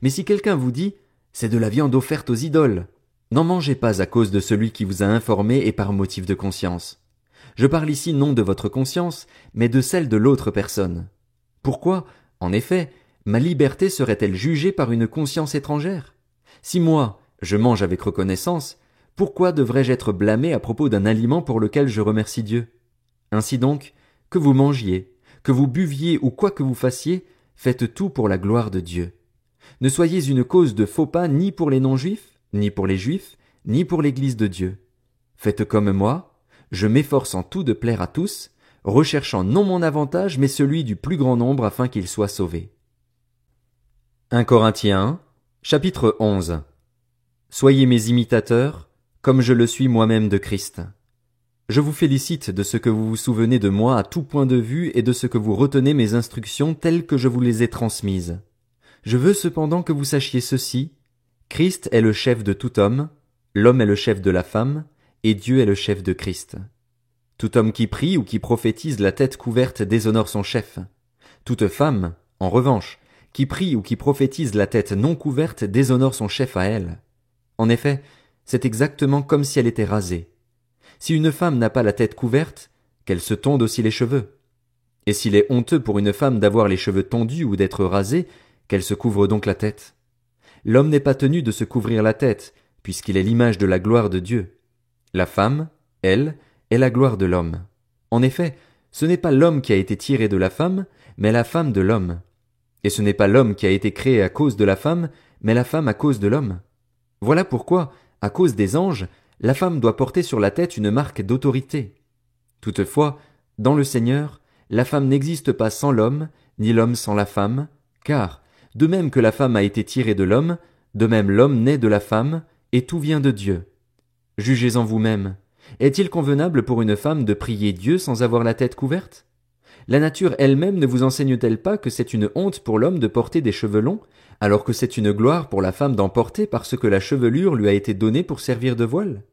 Mais si quelqu'un vous dit « C'est de la viande offerte aux idoles. N'en mangez pas à cause de celui qui vous a informé et par motif de conscience. Je parle ici non de votre conscience, mais de celle de l'autre personne. Pourquoi, en effet, ma liberté serait-elle jugée par une conscience étrangère? Si moi, je mange avec reconnaissance, pourquoi devrais-je être blâmé à propos d'un aliment pour lequel je remercie Dieu? Ainsi donc, que vous mangiez, que vous buviez ou quoi que vous fassiez, faites tout pour la gloire de Dieu. Ne soyez une cause de faux pas ni pour les non-juifs, ni pour les juifs, ni pour l'Église de Dieu. Faites comme moi, je m'efforce en tout de plaire à tous, recherchant non mon avantage mais celui du plus grand nombre afin qu'ils soient sauvés. 1 Corinthiens, chapitre 11. Soyez mes imitateurs, comme je le suis moi-même de Christ. Je vous félicite de ce que vous vous souvenez de moi à tout point de vue et de ce que vous retenez mes instructions telles que je vous les ai transmises. Je veux cependant que vous sachiez ceci, Christ est le chef de tout homme, l'homme est le chef de la femme, et Dieu est le chef de Christ. Tout homme qui prie ou qui prophétise la tête couverte déshonore son chef. Toute femme, en revanche, qui prie ou qui prophétise la tête non couverte déshonore son chef à elle. En effet, c'est exactement comme si elle était rasée. Si une femme n'a pas la tête couverte, qu'elle se tonde aussi les cheveux. Et s'il est honteux pour une femme d'avoir les cheveux tondus ou d'être rasée, qu'elle se couvre donc la tête. L'homme n'est pas tenu de se couvrir la tête, puisqu'il est l'image de la gloire de Dieu. La femme, elle, est la gloire de l'homme. En effet, ce n'est pas l'homme qui a été tiré de la femme, mais la femme de l'homme. Et ce n'est pas l'homme qui a été créé à cause de la femme, mais la femme à cause de l'homme. Voilà pourquoi, à cause des anges, la femme doit porter sur la tête une marque d'autorité. Toutefois, dans le Seigneur, la femme n'existe pas sans l'homme, ni l'homme sans la femme, car, de même que la femme a été tirée de l'homme, de même l'homme naît de la femme, et tout vient de Dieu. Jugez-en vous-même. Est-il convenable pour une femme de prier Dieu sans avoir la tête couverte? La nature elle-même ne vous enseigne-t-elle pas que c'est une honte pour l'homme de porter des cheveux longs, alors que c'est une gloire pour la femme d'en porter parce que la chevelure lui a été donnée pour servir de voile?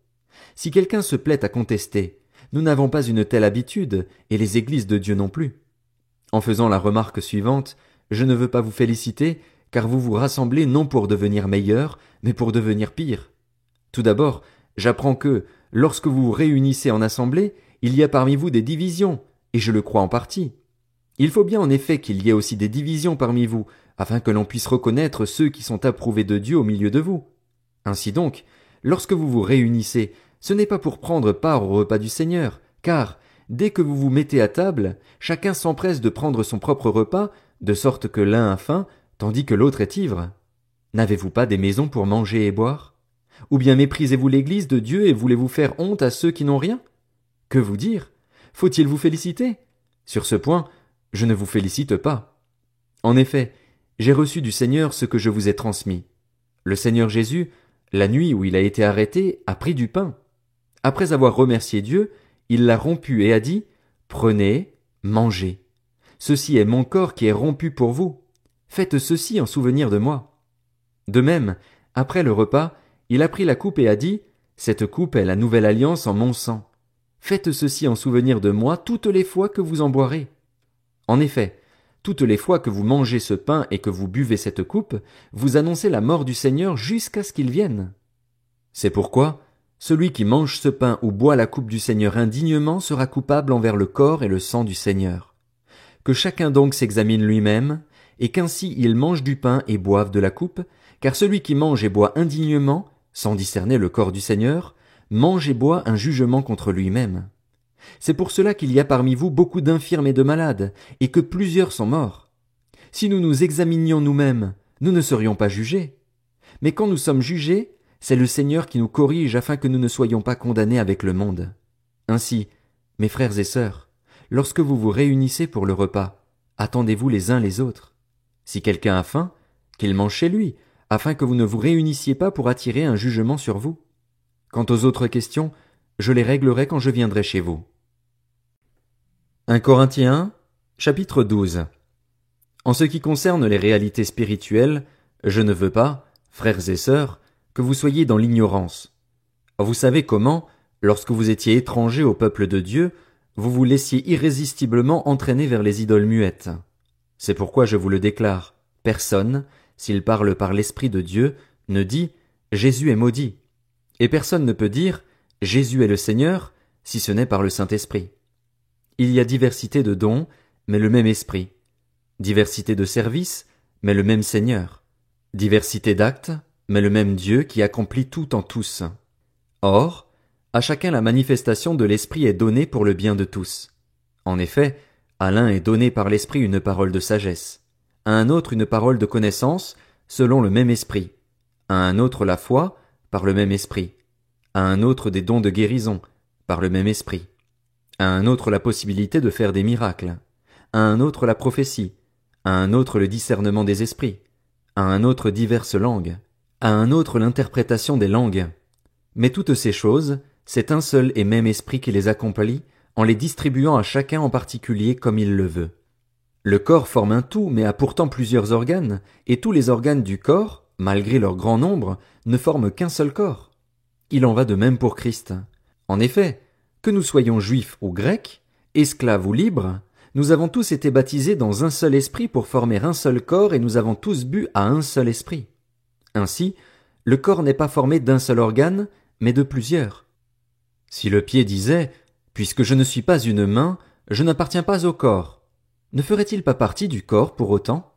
Si quelqu'un se plaît à contester, nous n'avons pas une telle habitude, et les églises de Dieu non plus. En faisant la remarque suivante, je ne veux pas vous féliciter, car vous vous rassemblez non pour devenir meilleur, mais pour devenir pire. Tout d'abord, j'apprends que, lorsque vous vous réunissez en assemblée, il y a parmi vous des divisions, et je le crois en partie. Il faut bien en effet qu'il y ait aussi des divisions parmi vous, afin que l'on puisse reconnaître ceux qui sont approuvés de Dieu au milieu de vous. Ainsi donc, lorsque vous vous réunissez, ce n'est pas pour prendre part au repas du Seigneur, car, dès que vous vous mettez à table, chacun s'empresse de prendre son propre repas, de sorte que l'un a faim, tandis que l'autre est ivre. N'avez-vous pas des maisons pour manger et boire? Ou bien méprisez-vous l'Église de Dieu et voulez-vous faire honte à ceux qui n'ont rien? Que vous dire? Faut-il vous féliciter? Sur ce point, je ne vous félicite pas. En effet, j'ai reçu du Seigneur ce que je vous ai transmis. Le Seigneur Jésus, la nuit où il a été arrêté, a pris du pain. Après avoir remercié Dieu, il l'a rompu et a dit, « Prenez, mangez. Ceci est mon corps qui est rompu pour vous. Faites ceci en souvenir de moi. » De même, après le repas, il a pris la coupe et a dit, « Cette coupe est la nouvelle alliance en mon sang. Faites ceci en souvenir de moi toutes les fois que vous en boirez. » En effet, toutes les fois que vous mangez ce pain et que vous buvez cette coupe, vous annoncez la mort du Seigneur jusqu'à ce qu'il vienne. C'est pourquoi, celui qui mange ce pain ou boit la coupe du Seigneur indignement sera coupable envers le corps et le sang du Seigneur. Que chacun donc s'examine lui-même, et qu'ainsi il mange du pain et boive de la coupe, car celui qui mange et boit indignement, sans discerner le corps du Seigneur, mange et boit un jugement contre lui-même. C'est pour cela qu'il y a parmi vous beaucoup d'infirmes et de malades, et que plusieurs sont morts. Si nous nous examinions nous-mêmes, nous ne serions pas jugés. Mais quand nous sommes jugés, c'est le Seigneur qui nous corrige afin que nous ne soyons pas condamnés avec le monde. Ainsi, mes frères et sœurs, lorsque vous vous réunissez pour le repas, attendez-vous les uns les autres. Si quelqu'un a faim, qu'il mange chez lui, afin que vous ne vous réunissiez pas pour attirer un jugement sur vous. Quant aux autres questions, je les réglerai quand je viendrai chez vous. 1 Corinthiens, chapitre 12. En ce qui concerne les réalités spirituelles, je ne veux pas, frères et sœurs, que vous soyez dans l'ignorance. Vous savez comment, lorsque vous étiez étrangers au peuple de Dieu, vous vous laissiez irrésistiblement entraîner vers les idoles muettes. C'est pourquoi je vous le déclare, personne, s'il parle par l'Esprit de Dieu, ne dit « Jésus est maudit », et personne ne peut dire « Jésus est le Seigneur » si ce n'est par le Saint-Esprit. Il y a diversité de dons, mais le même Esprit. Diversité de services, mais le même Seigneur. Diversité d'actes, mais le même Dieu qui accomplit tout en tous. Or, à chacun la manifestation de l'Esprit est donnée pour le bien de tous. En effet, à l'un est donné par l'Esprit une parole de sagesse, à un autre une parole de connaissance, selon le même Esprit, à un autre la foi, par le même Esprit, à un autre des dons de guérison, par le même Esprit, à un autre la possibilité de faire des miracles, à un autre la prophétie, à un autre le discernement des esprits, à un autre diverses langues, à un autre l'interprétation des langues. Mais toutes ces choses, c'est un seul et même Esprit qui les accomplit, en les distribuant à chacun en particulier comme il le veut. Le corps forme un tout, mais a pourtant plusieurs organes, et tous les organes du corps, malgré leur grand nombre, ne forment qu'un seul corps. Il en va de même pour Christ. En effet, que nous soyons juifs ou grecs, esclaves ou libres, nous avons tous été baptisés dans un seul esprit pour former un seul corps et nous avons tous bu à un seul esprit. Ainsi, le corps n'est pas formé d'un seul organe, mais de plusieurs. Si le pied disait « Puisque je ne suis pas une main, je n'appartiens pas au corps », ne ferait-il pas partie du corps pour autant?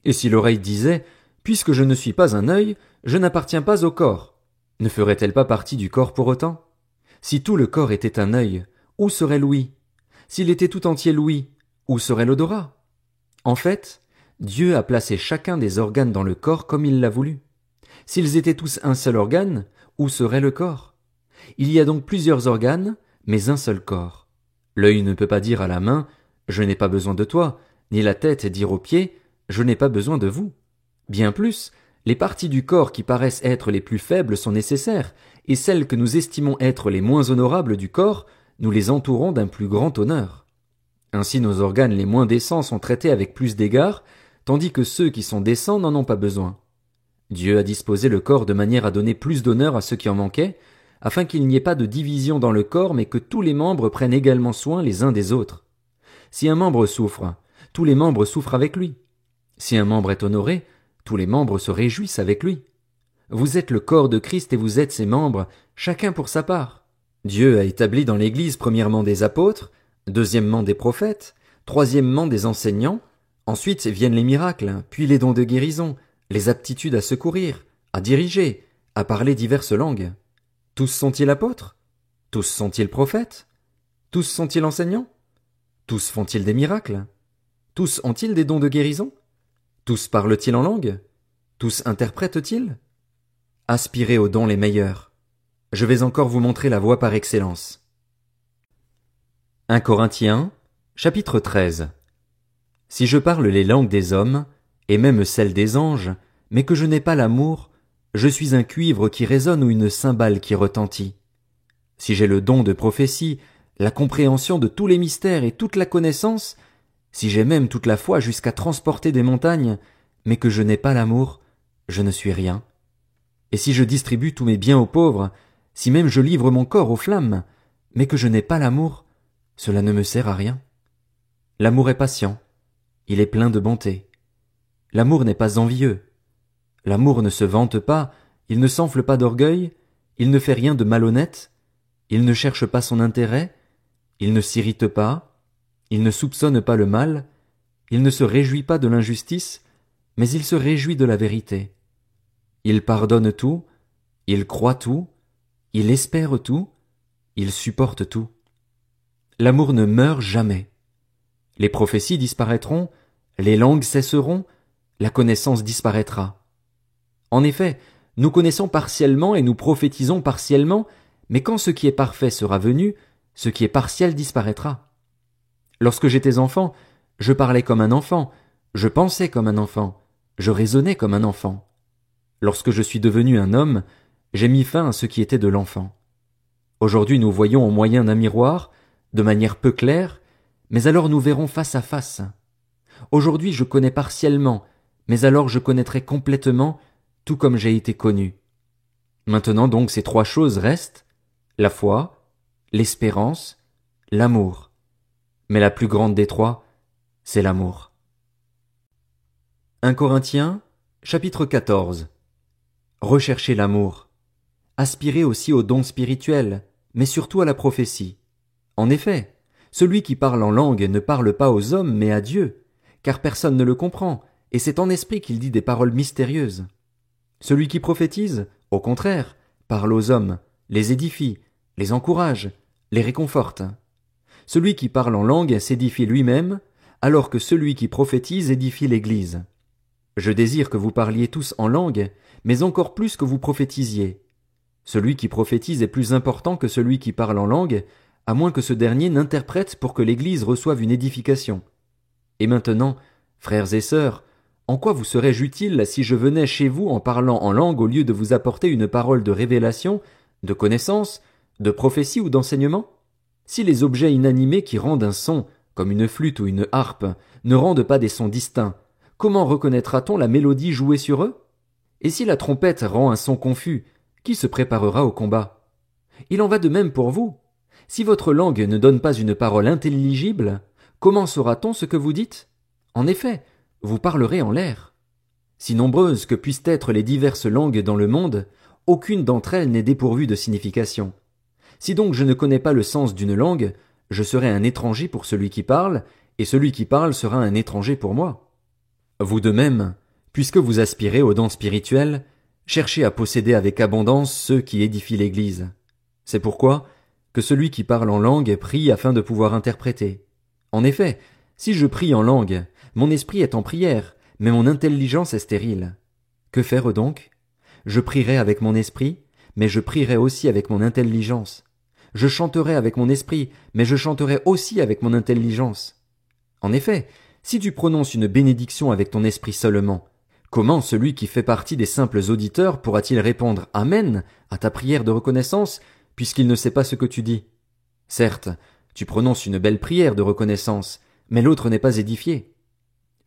Et si l'oreille disait « Puisque je ne suis pas un œil, je n'appartiens pas au corps », ne ferait-elle pas partie du corps pour autant? Si tout le corps était un œil, où serait l'ouïe? S'il était tout entier l'ouïe, où serait l'odorat? En fait, Dieu a placé chacun des organes dans le corps comme il l'a voulu. S'ils étaient tous un seul organe, où serait le corps? Il y a donc plusieurs organes, mais un seul corps. L'œil ne peut pas dire à la main « Je n'ai pas besoin de toi », ni la tête dire aux pieds « Je n'ai pas besoin de vous ». Bien plus, les parties du corps qui paraissent être les plus faibles sont nécessaires, et celles que nous estimons être les moins honorables du corps, nous les entourons d'un plus grand honneur. Ainsi nos organes les moins décents sont traités avec plus d'égard, tandis que ceux qui sont décents n'en ont pas besoin. Dieu a disposé le corps de manière à donner plus d'honneur à ceux qui en manquaient, afin qu'il n'y ait pas de division dans le corps, mais que tous les membres prennent également soin les uns des autres. Si un membre souffre, tous les membres souffrent avec lui. Si un membre est honoré, tous les membres se réjouissent avec lui. Vous êtes le corps de Christ et vous êtes ses membres, chacun pour sa part. Dieu a établi dans l'Église premièrement des apôtres, deuxièmement des prophètes, troisièmement des enseignants, ensuite viennent les miracles, puis les dons de guérison, les aptitudes à secourir, à diriger, à parler diverses langues. Tous sont-ils apôtres? Tous sont-ils prophètes? Tous sont-ils enseignants? Tous font-ils des miracles? Tous ont-ils des dons de guérison? Tous parlent-ils en langue? Tous interprètent-ils? Aspirez aux dons les meilleurs. Je vais encore vous montrer la voie par excellence. 1 Corinthiens, chapitre 13. Si je parle les langues des hommes, et même celles des anges, mais que je n'ai pas l'amour, je suis un cuivre qui résonne ou une cymbale qui retentit. Si j'ai le don de prophétie, la compréhension de tous les mystères et toute la connaissance, si j'ai même toute la foi jusqu'à transporter des montagnes, mais que je n'ai pas l'amour, je ne suis rien. Et si je distribue tous mes biens aux pauvres, si même je livre mon corps aux flammes, mais que je n'ai pas l'amour, cela ne me sert à rien. L'amour est patient, il est plein de bonté. L'amour n'est pas envieux. L'amour ne se vante pas, il ne s'enfle pas d'orgueil, il ne fait rien de malhonnête, il ne cherche pas son intérêt, il ne s'irrite pas, il ne soupçonne pas le mal, il ne se réjouit pas de l'injustice, mais il se réjouit de la vérité. Il pardonne tout, il croit tout, il espère tout, il supporte tout. L'amour ne meurt jamais. Les prophéties disparaîtront, les langues cesseront, la connaissance disparaîtra. En effet, nous connaissons partiellement et nous prophétisons partiellement, mais quand ce qui est parfait sera venu, ce qui est partiel disparaîtra. Lorsque j'étais enfant, je parlais comme un enfant, je pensais comme un enfant, je raisonnais comme un enfant. Lorsque je suis devenu un homme, j'ai mis fin à ce qui était de l'enfant. Aujourd'hui nous voyons au moyen d'un miroir, de manière peu claire, mais alors nous verrons face à face. Aujourd'hui je connais partiellement, mais alors je connaîtrai complètement, tout comme j'ai été connu. Maintenant donc ces trois choses restent, la foi, l'espérance, l'amour. Mais la plus grande des trois, c'est l'amour. 1 Corinthiens, chapitre 14. Recherchez l'amour. Aspirez aussi aux dons spirituels, mais surtout à la prophétie. En effet, celui qui parle en langue ne parle pas aux hommes mais à Dieu, car personne ne le comprend, et c'est en esprit qu'il dit des paroles mystérieuses. Celui qui prophétise, au contraire, parle aux hommes, les édifie, les encourage, les réconforte. Celui qui parle en langue s'édifie lui-même, alors que celui qui prophétise édifie l'Église. Je désire que vous parliez tous en langue, mais encore plus que vous prophétisiez. Celui qui prophétise est plus important que celui qui parle en langue, à moins que ce dernier n'interprète pour que l'Église reçoive une édification. Et maintenant, frères et sœurs, en quoi vous serais-je utile si je venais chez vous en parlant en langue au lieu de vous apporter une parole de révélation, de connaissance, de prophétie ou d'enseignement? Si les objets inanimés qui rendent un son, comme une flûte ou une harpe, ne rendent pas des sons distincts, comment reconnaîtra-t-on la mélodie jouée sur eux? Et si la trompette rend un son confus, qui se préparera au combat? Il en va de même pour vous. Si votre langue ne donne pas une parole intelligible, comment saura-t-on ce que vous dites? En effet, vous parlerez en l'air. Si nombreuses que puissent être les diverses langues dans le monde, aucune d'entre elles n'est dépourvue de signification. Si donc je ne connais pas le sens d'une langue, je serai un étranger pour celui qui parle, et celui qui parle sera un étranger pour moi. Vous de même, puisque vous aspirez aux dons spirituels, cherchez à posséder avec abondance ceux qui édifient l'Église. C'est pourquoi que celui qui parle en langue prie afin de pouvoir interpréter. En effet, si je prie en langue, mon esprit est en prière, mais mon intelligence est stérile. Que faire donc? Je prierai avec mon esprit, mais je prierai aussi avec mon intelligence. Je chanterai avec mon esprit, mais je chanterai aussi avec mon intelligence. En effet, si tu prononces une bénédiction avec ton esprit seulement, comment celui qui fait partie des simples auditeurs pourra-t-il répondre Amen à ta prière de reconnaissance, puisqu'il ne sait pas ce que tu dis? Certes, tu prononces une belle prière de reconnaissance, mais l'autre n'est pas édifié.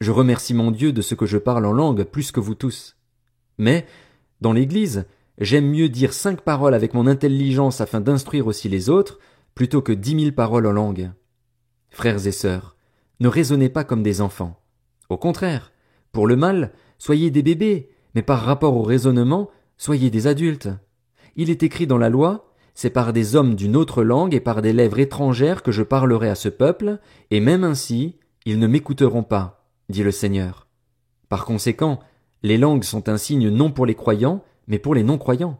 Je remercie mon Dieu de ce que je parle en langue plus que vous tous. Mais, dans l'Église, j'aime mieux dire 5 paroles avec mon intelligence afin d'instruire aussi les autres, plutôt que 10 000 paroles en langue. Frères et sœurs, ne raisonnez pas comme des enfants. Au contraire, pour le mal, soyez des bébés, mais par rapport au raisonnement, soyez des adultes. Il est écrit dans la loi, c'est par des hommes d'une autre langue et par des lèvres étrangères que je parlerai à ce peuple, et même ainsi, ils ne m'écouteront pas, dit le Seigneur. Par conséquent, les langues sont un signe non pour les croyants, mais pour les non-croyants.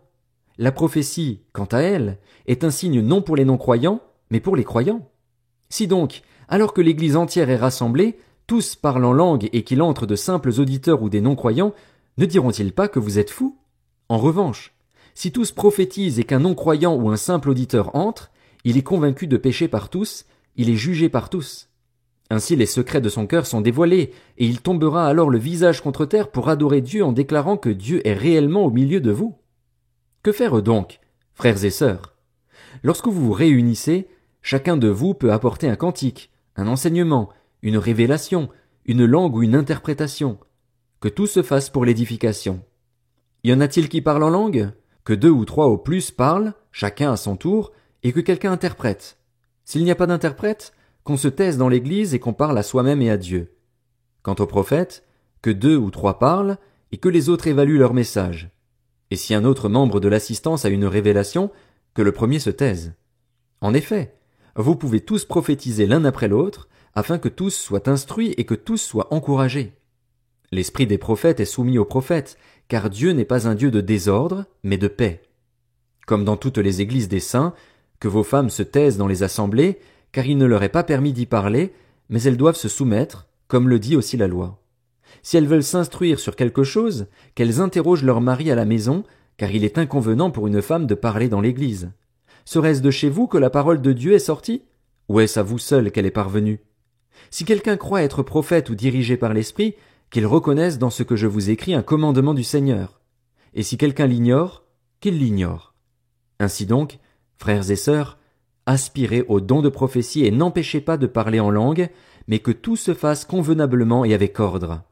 La prophétie, quant à elle, est un signe non pour les non-croyants, mais pour les croyants. Si donc, alors que l'Église entière est rassemblée, tous parlent en langue et qu'il entre de simples auditeurs ou des non-croyants, ne diront-ils pas que vous êtes fous? En revanche, si tous prophétisent et qu'un non-croyant ou un simple auditeur entre, il est convaincu de péché par tous, il est jugé par tous. Ainsi les secrets de son cœur sont dévoilés, et il tombera alors le visage contre terre pour adorer Dieu en déclarant que Dieu est réellement au milieu de vous. Que faire donc, frères et sœurs? Lorsque vous vous réunissez, chacun de vous peut apporter un cantique, un enseignement, une révélation, une langue ou une interprétation. Que tout se fasse pour l'édification. Y en a-t-il qui parlent en langue? Que 2 ou 3 au plus parlent, chacun à son tour, et que quelqu'un interprète. S'il n'y a pas d'interprète, qu'on se taise dans l'Église et qu'on parle à soi-même et à Dieu. Quant aux prophètes, que 2 ou 3 parlent, et que les autres évaluent leur message. Et si un autre membre de l'assistance a une révélation, que le premier se taise. En effet, vous pouvez tous prophétiser l'un après l'autre, afin que tous soient instruits et que tous soient encouragés. L'esprit des prophètes est soumis aux prophètes, car Dieu n'est pas un Dieu de désordre, mais de paix. Comme dans toutes les églises des saints, que vos femmes se taisent dans les assemblées, car il ne leur est pas permis d'y parler, mais elles doivent se soumettre, comme le dit aussi la loi. Si elles veulent s'instruire sur quelque chose, qu'elles interrogent leur mari à la maison, car il est inconvenant pour une femme de parler dans l'église. Serait-ce de chez vous que la parole de Dieu est sortie? Ou est-ce à vous seul qu'elle est parvenue? Si quelqu'un croit être prophète ou dirigé par l'Esprit, qu'il reconnaisse dans ce que je vous écris un commandement du Seigneur. Et si quelqu'un l'ignore, qu'il l'ignore. Ainsi donc, frères et sœurs, aspirez au don de prophétie et n'empêchez pas de parler en langue, mais que tout se fasse convenablement et avec ordre.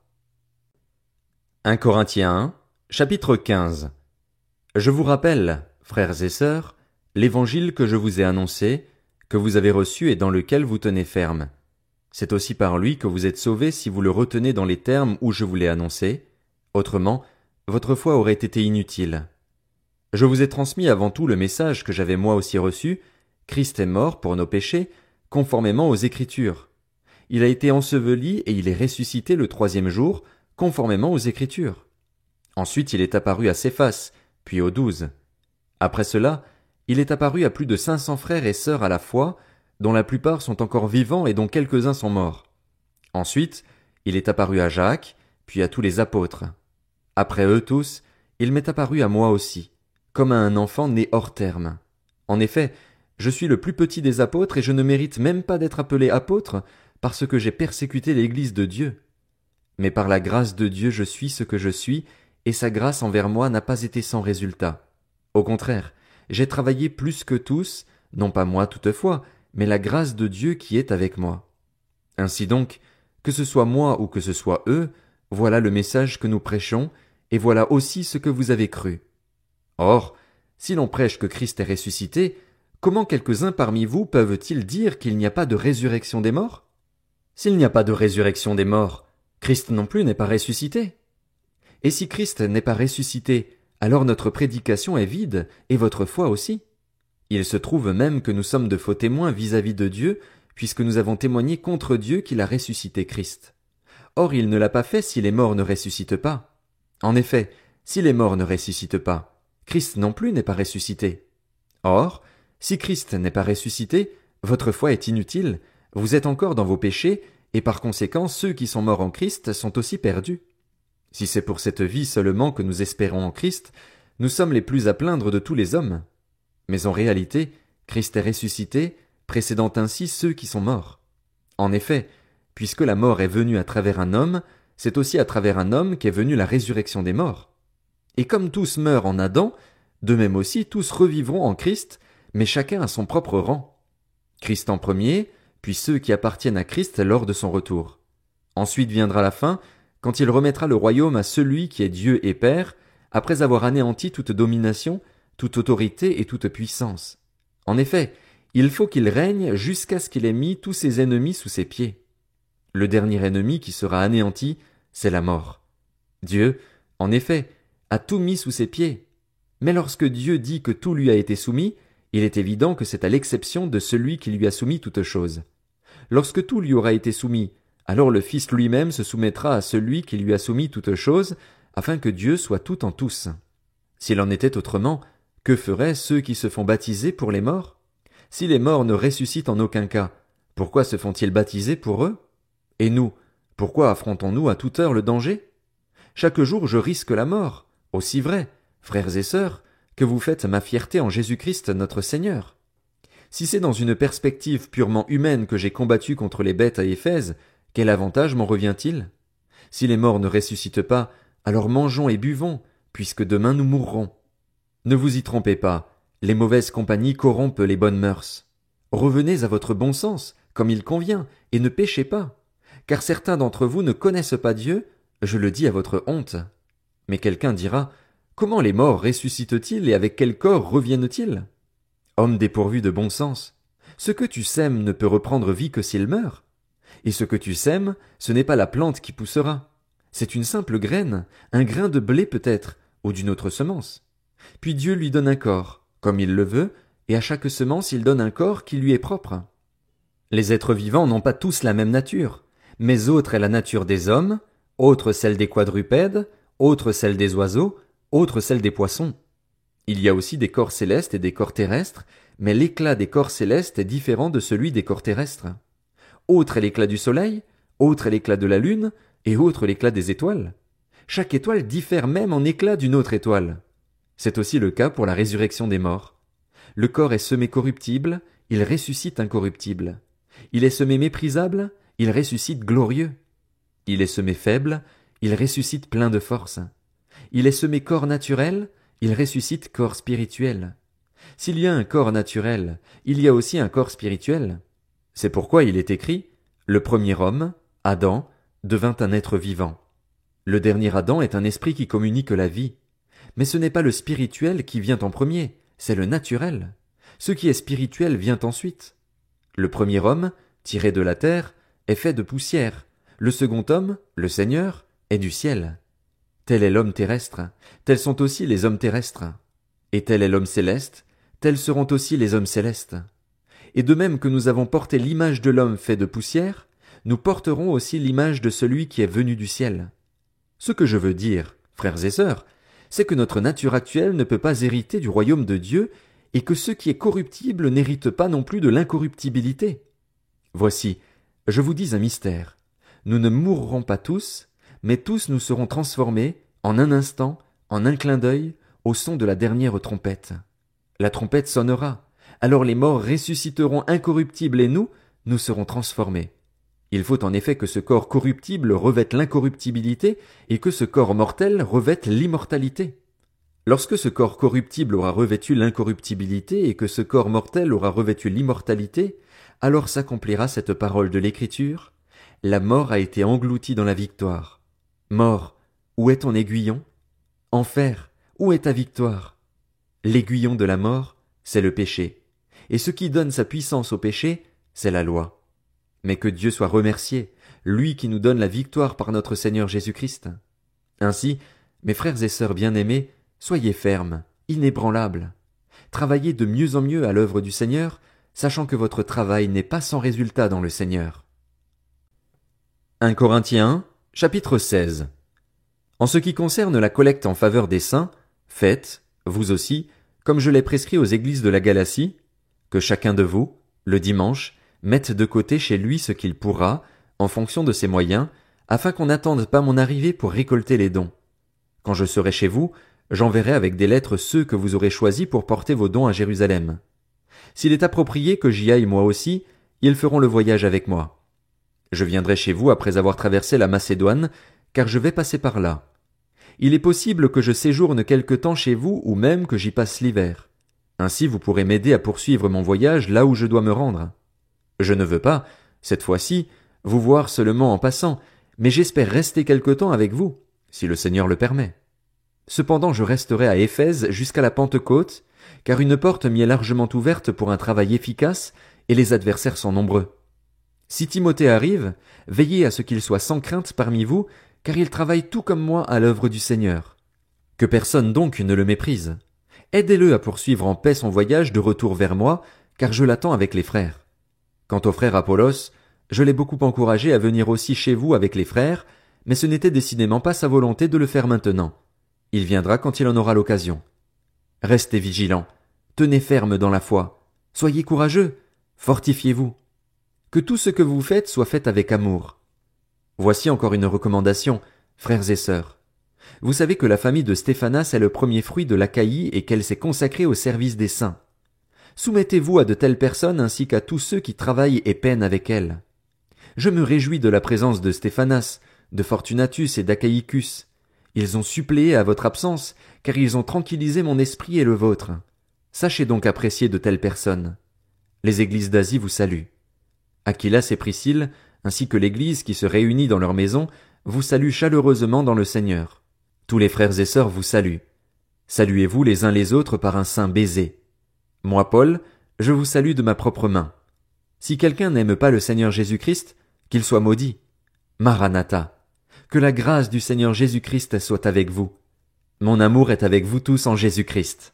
1 Corinthiens 1, chapitre 15. Je vous rappelle, frères et sœurs, l'évangile que je vous ai annoncé, que vous avez reçu et dans lequel vous tenez ferme. C'est aussi par lui que vous êtes sauvés si vous le retenez dans les termes où je vous l'ai annoncé. Autrement, votre foi aurait été inutile. Je vous ai transmis avant tout le message que j'avais moi aussi reçu, Christ est mort pour nos péchés, conformément aux Écritures. Il a été enseveli et il est ressuscité le 3e jour, conformément aux Écritures. Ensuite il est apparu à Céphas, puis aux 12. Après cela, il est apparu à plus de 500 frères et sœurs à la fois, dont la plupart sont encore vivants et dont quelques-uns sont morts. Ensuite, il est apparu à Jacques, puis à tous les apôtres. Après eux tous, il m'est apparu à moi aussi, comme à un enfant né hors terme. En effet, je suis le plus petit des apôtres et je ne mérite même pas d'être appelé apôtre parce que j'ai persécuté l'Église de Dieu. Mais par la grâce de Dieu je suis ce que je suis, et sa grâce envers moi n'a pas été sans résultat. Au contraire, j'ai travaillé plus que tous, non pas moi toutefois, mais la grâce de Dieu qui est avec moi. Ainsi donc, que ce soit moi ou que ce soit eux, voilà le message que nous prêchons, et voilà aussi ce que vous avez cru. Or, si l'on prêche que Christ est ressuscité, comment quelques-uns parmi vous peuvent-ils dire qu'il n'y a pas de résurrection des morts? S'il n'y a pas de résurrection des morts, Christ non plus n'est pas ressuscité. Et si Christ n'est pas ressuscité, alors notre prédication est vide, et votre foi aussi. Il se trouve même que nous sommes de faux témoins vis-à-vis de Dieu, puisque nous avons témoigné contre Dieu qu'il a ressuscité Christ. Or il ne l'a pas fait si les morts ne ressuscitent pas. En effet, si les morts ne ressuscitent pas, Christ non plus n'est pas ressuscité. Or, si Christ n'est pas ressuscité, votre foi est inutile, vous êtes encore dans vos péchés, et par conséquent ceux qui sont morts en Christ sont aussi perdus. Si c'est pour cette vie seulement que nous espérons en Christ, nous sommes les plus à plaindre de tous les hommes. Mais en réalité, Christ est ressuscité, précédant ainsi ceux qui sont morts. En effet, puisque la mort est venue à travers un homme, c'est aussi à travers un homme qu'est venue la résurrection des morts. Et comme tous meurent en Adam, de même aussi tous revivront en Christ, mais chacun à son propre rang. Christ en premier, puis ceux qui appartiennent à Christ lors de son retour. Ensuite viendra la fin, quand il remettra le royaume à celui qui est Dieu et Père, après avoir anéanti toute domination, toute autorité et toute puissance. En effet, il faut qu'il règne jusqu'à ce qu'il ait mis tous ses ennemis sous ses pieds. Le dernier ennemi qui sera anéanti, c'est la mort. Dieu, en effet, a tout mis sous ses pieds. Mais lorsque Dieu dit que tout lui a été soumis, il est évident que c'est à l'exception de celui qui lui a soumis toutes choses. Lorsque tout lui aura été soumis, alors le Fils lui-même se soumettra à celui qui lui a soumis toutes choses, afin que Dieu soit tout en tous. S'il en était autrement, que feraient ceux qui se font baptiser pour les morts? Si les morts ne ressuscitent en aucun cas, pourquoi se font-ils baptiser pour eux? Et nous, pourquoi affrontons-nous à toute heure le danger? Chaque jour je risque la mort, aussi vrai, frères et sœurs, que vous faites ma fierté en Jésus-Christ notre Seigneur. Si c'est dans une perspective purement humaine que j'ai combattu contre les bêtes à Éphèse, quel avantage m'en revient-il? Si les morts ne ressuscitent pas, alors mangeons et buvons, puisque demain nous mourrons. Ne vous y trompez pas, les mauvaises compagnies corrompent les bonnes mœurs. Revenez à votre bon sens, comme il convient, et ne péchez pas. Car certains d'entre vous ne connaissent pas Dieu, je le dis à votre honte. Mais quelqu'un dira, comment les morts ressuscitent-ils et avec quel corps reviennent-ils? Homme dépourvu de bon sens, ce que tu sèmes ne peut reprendre vie que s'il meurt. Et ce que tu sèmes, ce n'est pas la plante qui poussera. C'est une simple graine, un grain de blé peut-être, ou d'une autre semence. Puis Dieu lui donne un corps, comme il le veut, et à chaque semence il donne un corps qui lui est propre. Les êtres vivants n'ont pas tous la même nature, mais autre est la nature des hommes, autre celle des quadrupèdes, autre celle des oiseaux, autre celle des poissons. Il y a aussi des corps célestes et des corps terrestres, mais l'éclat des corps célestes est différent de celui des corps terrestres. Autre est l'éclat du soleil, autre est l'éclat de la lune, et autre l'éclat des étoiles. Chaque étoile diffère même en éclat d'une autre étoile. C'est aussi le cas pour la résurrection des morts. Le corps est semé corruptible, il ressuscite incorruptible. Il est semé méprisable, il ressuscite glorieux. Il est semé faible, il ressuscite plein de force. Il est semé corps naturel, il ressuscite corps spirituel. S'il y a un corps naturel, il y a aussi un corps spirituel. C'est pourquoi il est écrit, le premier homme, Adam, devint un être vivant. Le dernier Adam est un esprit qui communique la vie. Mais ce n'est pas le spirituel qui vient en premier, c'est le naturel. Ce qui est spirituel vient ensuite. Le premier homme, tiré de la terre, est fait de poussière. Le second homme, le Seigneur, est du ciel. Tel est l'homme terrestre, tels sont aussi les hommes terrestres. Et tel est l'homme céleste, tels seront aussi les hommes célestes. Et de même que nous avons porté l'image de l'homme fait de poussière, nous porterons aussi l'image de celui qui est venu du ciel. Ce que je veux dire, frères et sœurs, c'est que notre nature actuelle ne peut pas hériter du royaume de Dieu et que ce qui est corruptible n'hérite pas non plus de l'incorruptibilité. Voici, je vous dis un mystère. Nous ne mourrons pas tous, mais tous nous serons transformés, en un instant, en un clin d'œil, au son de la dernière trompette. La trompette sonnera, alors les morts ressusciteront incorruptibles et nous serons transformés. Il faut en effet que ce corps corruptible revête l'incorruptibilité et que ce corps mortel revête l'immortalité. Lorsque ce corps corruptible aura revêtu l'incorruptibilité et que ce corps mortel aura revêtu l'immortalité, alors s'accomplira cette parole de l'Écriture. La mort a été engloutie dans la victoire. Mort, où est ton aiguillon? Enfer, où est ta victoire? L'aiguillon de la mort, c'est le péché. Et ce qui donne sa puissance au péché, c'est la loi. Mais que Dieu soit remercié, lui qui nous donne la victoire par notre Seigneur Jésus-Christ. Ainsi, mes frères et sœurs bien-aimés, soyez fermes, inébranlables. Travaillez de mieux en mieux à l'œuvre du Seigneur, sachant que votre travail n'est pas sans résultat dans le Seigneur. 1 Corinthiens, chapitre 16. En ce qui concerne la collecte en faveur des saints, faites, vous aussi, comme je l'ai prescrit aux églises de la Galatie, que chacun de vous, le dimanche, mette de côté chez lui ce qu'il pourra, en fonction de ses moyens, afin qu'on n'attende pas mon arrivée pour récolter les dons. Quand je serai chez vous, j'enverrai avec des lettres ceux que vous aurez choisis pour porter vos dons à Jérusalem. S'il est approprié que j'y aille moi aussi, ils feront le voyage avec moi. Je viendrai chez vous après avoir traversé la Macédoine, car je vais passer par là. Il est possible que je séjourne quelque temps chez vous ou même que j'y passe l'hiver. Ainsi vous pourrez m'aider à poursuivre mon voyage là où je dois me rendre. Je ne veux pas, cette fois-ci, vous voir seulement en passant, mais j'espère rester quelque temps avec vous, si le Seigneur le permet. Cependant je resterai à Éphèse jusqu'à la Pentecôte, car une porte m'y est largement ouverte pour un travail efficace, et les adversaires sont nombreux. Si Timothée arrive, veillez à ce qu'il soit sans crainte parmi vous, car il travaille tout comme moi à l'œuvre du Seigneur. Que personne donc ne le méprise. Aidez-le à poursuivre en paix son voyage de retour vers moi, car je l'attends avec les frères. Quant au frère Apollos, je l'ai beaucoup encouragé à venir aussi chez vous avec les frères, mais ce n'était décidément pas sa volonté de le faire maintenant. Il viendra quand il en aura l'occasion. Restez vigilants, tenez ferme dans la foi, soyez courageux, fortifiez-vous. Que tout ce que vous faites soit fait avec amour. Voici encore une recommandation, frères et sœurs. Vous savez que la famille de Stéphanas est le premier fruit de l'Achaïe et qu'elle s'est consacrée au service des saints. Soumettez-vous à de telles personnes ainsi qu'à tous ceux qui travaillent et peinent avec elles. Je me réjouis de la présence de Stéphanas, de Fortunatus et d'Achaïcus. Ils ont suppléé à votre absence, car ils ont tranquillisé mon esprit et le vôtre. Sachez donc apprécier de telles personnes. Les églises d'Asie vous saluent. Aquilas et Priscille, ainsi que l'église qui se réunit dans leur maison, vous saluent chaleureusement dans le Seigneur. Tous les frères et sœurs vous saluent. Saluez-vous les uns les autres par un saint baiser. Moi, Paul, je vous salue de ma propre main. Si quelqu'un n'aime pas le Seigneur Jésus-Christ, qu'il soit maudit. Maranatha. Que la grâce du Seigneur Jésus-Christ soit avec vous. Mon amour est avec vous tous en Jésus-Christ.